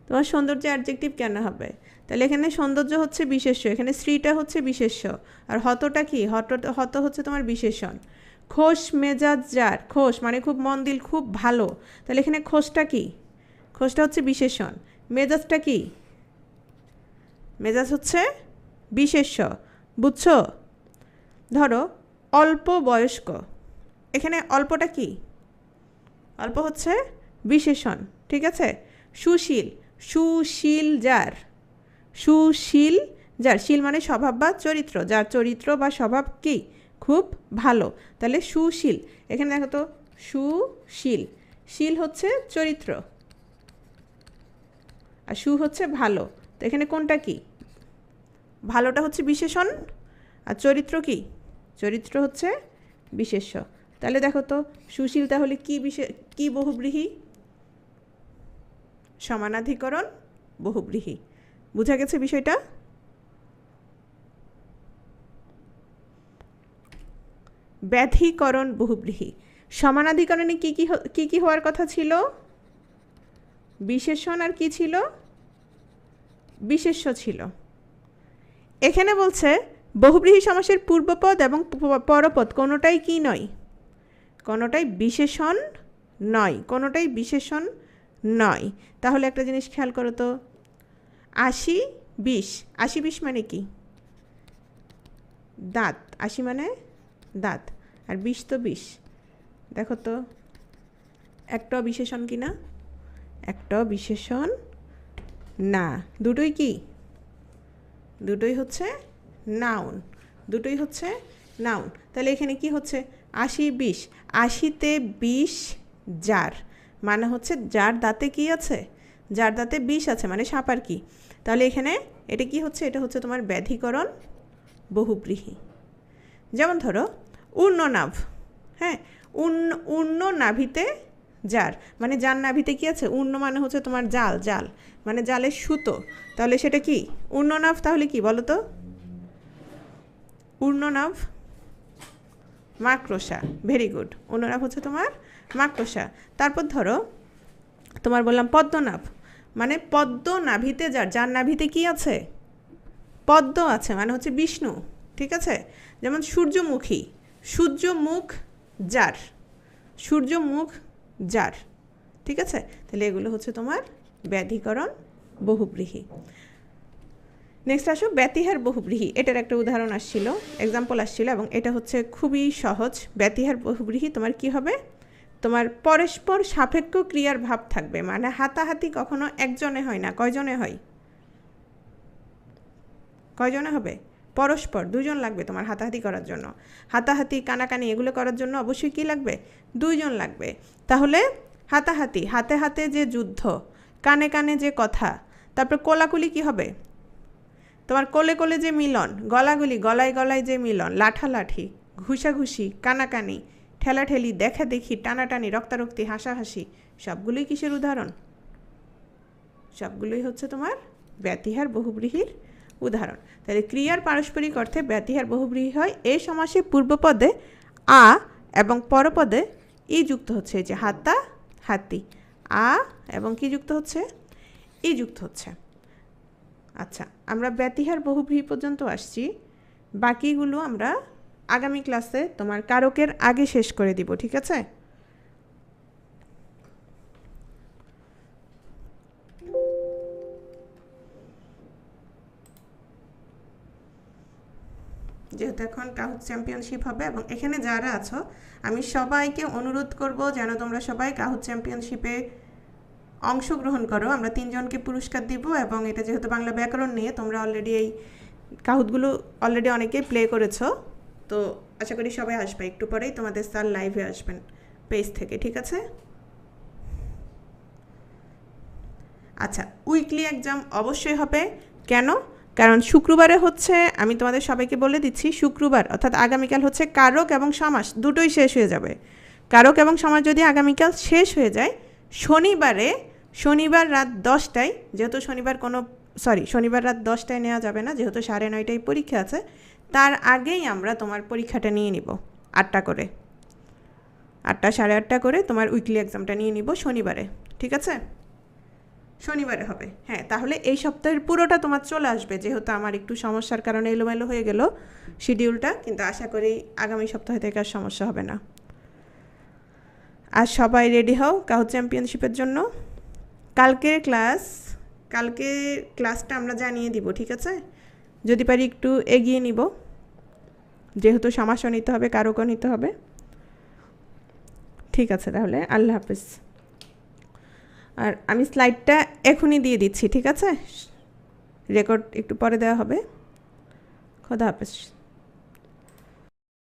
তোমার সৌন্দর্য অ্যাডজেক্টিভ কেন হবে? তাহলে এখানে সৌন্দর্য হচ্ছে বিশেষ্য, এখানে স্ত্রীটা হচ্ছে বিশেষ্য, আর হতটা কি, হত হচ্ছে তোমার বিশেষণ। খোশ মেজাজ যার, খোশ মানে খুব মন দিল, খুব ভালো, তাহলে এখানে খোশটা কি, খোশটা হচ্ছে বিশেষণ। মেজাজটা কি, মেজাজ হচ্ছে বিশেষ্য, বুঝছো? ধরো অল্প বয়স্ক, এখানে অল্পটা কি, অল্প হচ্ছে বিশেষণ, ঠিক আছে? সুশীল, সুশীল যার, সুশীল যার, শীল মানে স্বভাব বা চরিত্র, যার চরিত্র বা স্বভাব কি খুব ভালো, তাহলে সুশীল। এখানে দেখো তো সুশীল, শীল হচ্ছে চরিত্র আর সু হচ্ছে ভালো, তো এখানে কোনটা কি, ভালোটা হচ্ছে বিশেষণ আর চরিত্র কি, চরিত্র হচ্ছে বিশেষ্য। তাহলে দেখো তো সুশীল তাহলে কি বহুব্রীহি? সমানাধিকরণ বহুব্রীহি। বুঝা গেছে বিষয়টা? ব্যাধিকরণ বহুব্রীহি। সমানাধিকরণে কি কি হওয়ার কথা ছিল? বিশেষণ আর কি ছিল? বিশেষ্য ছিল। এখানে বলছে বহুব্রীহি সমাসের পূর্বপদ এবং পরপদ কোনোটাই কি নয়, কোনোটাই বিশেষণ নয়, কোনোটাই বিশেষণ নয়। তাহলে একটা জিনিস খেয়াল করো তো, ৮০ ২০, ৮০ ২০ মানে কি, দাঁত, ৮০ মানে দাঁত, আর ২০ তো ২০। দেখো তো একটাও বিশেষণ কি না? একটাও বিশেষণ না, দুটোই কি, দুটোই হচ্ছে নাউন, দুটোই হচ্ছে নাউন। তাহলে এখানে কি হচ্ছে ৮০ ২০, ৮০তে ২০ যার, মানে হচ্ছে যার দাঁতে কি আছে, যার দাঁতে বিষ আছে, মানে সাপ আর কি। তাহলে এখানে এটা কি হচ্ছে, এটা হচ্ছে তোমার ব্যাধিকরণ বহুব্রীহি। যেমন ধরো ঊর্ণনাভ, হ্যাঁ ঊর্ণ নাভিতে যার, মানে যার নাভিতে কি আছে, ঊর্ণ মানে হচ্ছে তোমার জাল, জাল মানে জালের সুতো, তাহলে সেটা কি ঊর্ণনাভ। তাহলে কি বলো তো, ঊর্ণনাভ মাকড়সা, ভেরি গুড, ঊর্ণনাভ হচ্ছে তোমার মাকড়সা। তারপর ধরো তোমার বললাম পদ্মনাভ, মানে পদ্ম নাভিতে যার, যার নাভিতে কি আছে, পদ্ম আছে, মানে হচ্ছে বিষ্ণু, ঠিক আছে? যেমন সূর্যমুখী, সূর্যমুখ যার, সূর্যমুখ যার, ঠিক আছে? তাহলে এগুলো হচ্ছে তোমার ব্যাধিকরণ বহুব্রীহি। নেক্সট আসো ব্যতিহার বহুব্রীহি। এটার একটা উদাহরণ আসছিল, এক্সাম্পল আসছিল, এবং এটা হচ্ছে খুবই সহজ। ব্যতিহার বহুব্রীহি তোমার কি হবে, তোমার পরস্পর সাপেক্ষ ক্রিয়ার ভাব থাকবে, মানে হাতাহাতি কখনো একজনে হয় না, কয়জনে হয়, কয়জনে হবে, পরস্পর দুজন লাগবে তোমার হাতাহাতি করার জন্য। হাতাহাতি কানাকানি এগুলো করার জন্য অবশ্যই কি লাগবে, দুইজন লাগবে। তাহলে হাতাহাতি, হাতে হাতে যে যুদ্ধ, কানে কানে যে কথা, তারপর কোলাকুলি কি হবে, তোমার কোলে কোলে যে মিলন, গলাগুলি গলায় গলায় যে মিলন, লাঠালাঠি, ঘুষাঘুষি, কানাকানি, ঠেলাঠেলি, দেখা দেখি, টানাটানি, রক্তারক্তি, হাসাহাসি, সবগুলোই কিসের উদাহরণ, সবগুলোই হচ্ছে তোমার ব্যতিহার বহুব্রীহির উদাহরণ। তাহলে ক্রিয়ার পারস্পরিক অর্থে ব্যতিহার বহুব্রীহি হয়। এই সমাসে পূর্বপদে আ এবং পরপদে ই যুক্ত হচ্ছে, এই যে হাতা হাতি, আ এবং কি যুক্ত হচ্ছে, ই যুক্ত হচ্ছে। আচ্ছা, আমরা ব্যতিহার বহুব্রীহি পর্যন্ত আসছি, বাকিগুলো আমরা আগামী ক্লাসে তোমার কারকের আগে শেষ করে দিব, ঠিক আছে? যেহেতু এখন কাহুত চ্যাম্পিয়নশিপ হবে এবং এখানে যারা আছো আমি সবাইকে অনুরোধ করব যেন তোমরা সবাই কাহুত চ্যাম্পিয়নশিপে অংশগ্রহণ করো। আমরা 3 জনকে পুরস্কার দিব এবং এটা যেহেতু বাংলা ব্যাকরণ নিয়ে তোমরা অলরেডি এই কাহুতগুলো অলরেডি অনেকেই প্লে করেছো, তো আশা করি সবাই আসবে। একটু পরেই তোমাদের স্যার লাইভে আসবেন পেজ থেকে, ঠিক আছে? আচ্ছা, উইকলি এক্সাম অবশ্যই হবে। কেন? কারণ শুক্রবারে হচ্ছে, আমি তোমাদের সবাইকে বলে দিচ্ছি, শুক্রবার অর্থাৎ আগামীকাল হচ্ছে কারক এবং সমাস দুটোই শেষ হয়ে যাবে। কারক এবং সমাস যদি আগামীকাল শেষ হয়ে যায়, শনিবার রাত 10টায়, যেহেতু শনিবার রাত 10টায় নেওয়া যাবে না, যেহেতু 9:30টায় পরীক্ষা আছে, তার আগেই আমরা তোমার পরীক্ষাটা নিয়ে নিব 8টা করে, 8টা 8:30 করে তোমার উইকলি এক্সামটা নিয়ে নিব শনিবারে, ঠিক আছে? শনিবারে হবে। হ্যাঁ, তাহলে এই সপ্তাহের পুরোটা তোমার চলে আসবে, যেহেতু আমার একটু সমস্যার কারণে এলোমেলো হয়ে গেল শিডিউলটা, কিন্তু আশা করি আগামী সপ্তাহ থেকে আর সমস্যা হবে না। আর সবাই রেডি হও কাহুত চ্যাম্পিয়নশিপের জন্য। কালকের ক্লাসটা আমরা জানিয়ে দিব, ঠিক আছে? যদি পারি একটু এগিয়ে নিব, যেহেতু সমাসও নিতে হবে, কারকও নিতে হবে। ঠিক আছে, তাহলে আল্লাহ হাফেজ। আর আমি স্লাইডটা এখনই দিয়ে দিচ্ছি, ঠিক আছে? রেকর্ড একটু পরে দেওয়া হবে। খোদা হাফেজ।